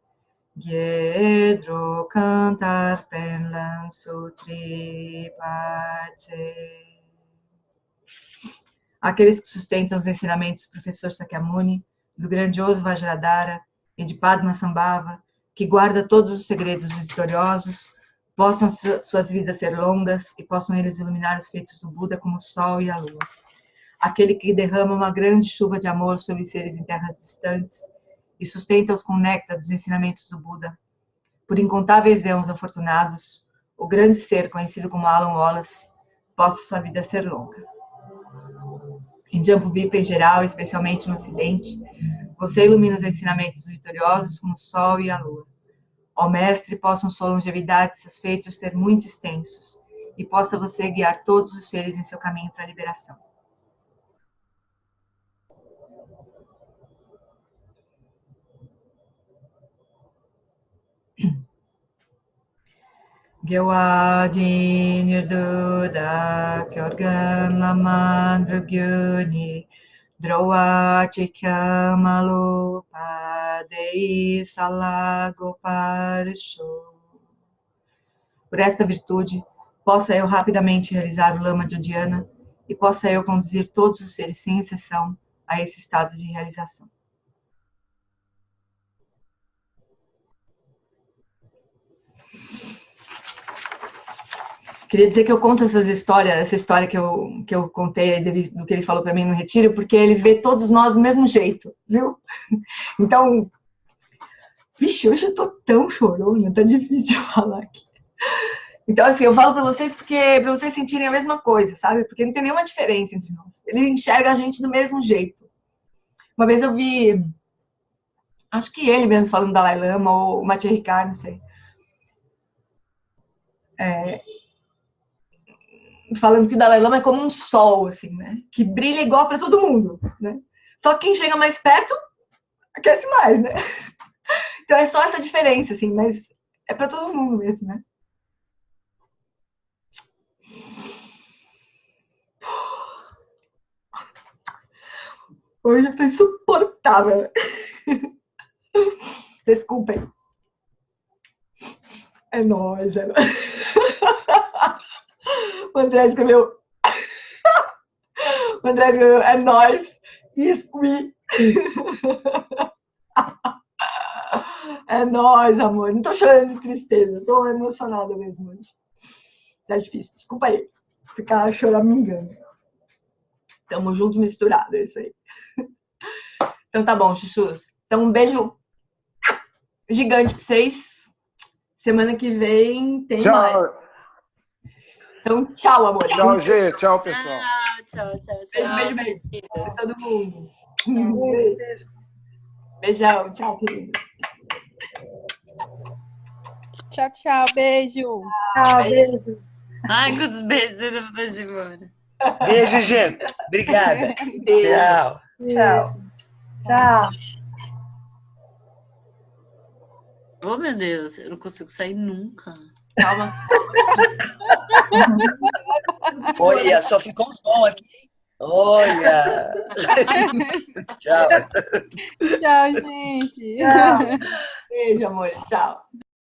Gedro cantar penlam sutri parte. Aqueles que sustentam os ensinamentos do professor Sakyamuni, do grandioso Vajradhara e de Padmasambhava, que guarda todos os segredos dos vitoriosos, possam suas vidas ser longas e possam eles iluminar os feitos do Buda como o sol e a lua. Aquele que derrama uma grande chuva de amor sobre seres em terras distantes e sustenta-os com o néctar dos ensinamentos do Buda. Por incontáveis éons afortunados, o grande ser conhecido como Alan Wallace, possa sua vida ser longa. Em Jambudvipa em geral, especialmente no Ocidente, você ilumina os ensinamentos vitoriosos como o sol e a lua. Ó Mestre, possam sua longevidade e seus feitos ser muito extensos, e possa você guiar todos os seres em seu caminho para a liberação. Gyawadi Nirduda Kyorgan Lamandrugyuni Droa Chikyamalu Padei Salagoparisho. Por esta virtude, possa eu rapidamente realizar o Lama de Udiana e possa eu conduzir todos os seres, sem exceção, a esse estado de realização. Queria dizer que eu conto essa história que eu contei do que ele falou para mim no retiro, porque ele vê todos nós do mesmo jeito, viu? Então, vixe, hoje eu tô tão chorona, tá difícil falar aqui. Então, assim, eu falo para vocês para vocês sentirem a mesma coisa, sabe? Porque não tem nenhuma diferença entre nós. Ele enxerga a gente do mesmo jeito. Uma vez eu vi, acho que ele mesmo falando do Dalai Lama ou o Matia Ricard, não sei. Falando que o Dalai Lama é como um sol, assim, né? Que brilha igual para todo mundo, né? Só que quem chega mais perto aquece mais, né? Então é só essa diferença, assim, mas é para todo mundo mesmo, né? Hoje eu tô insuportável. Desculpem. É nóis, é nóis. O André escreveu, é nóis, isso, é nóis, amor. Não tô chorando de tristeza, tô emocionada mesmo hoje. Tá difícil, desculpa aí, ficar choramingando. Tamo junto misturado, é isso aí. Então tá bom, chuchus. Então um beijo gigante pra vocês. Semana que vem tem mais. Então, tchau, amor. Tchau, gente. Tchau, pessoal. Tchau. Beijo. Pra todo mundo. Beijão. Tchau, querido. Tchau. Beijo. Tchau, beijo. Ai, quantos beijos depois de embora. Beijo, gente. Obrigada. Tchau. Tchau. Oh, meu Deus, eu não consigo sair nunca. Calma. Olha, só ficou um som aqui. Olha. Tchau. Tchau, gente. Tchau. Beijo, amor. Tchau.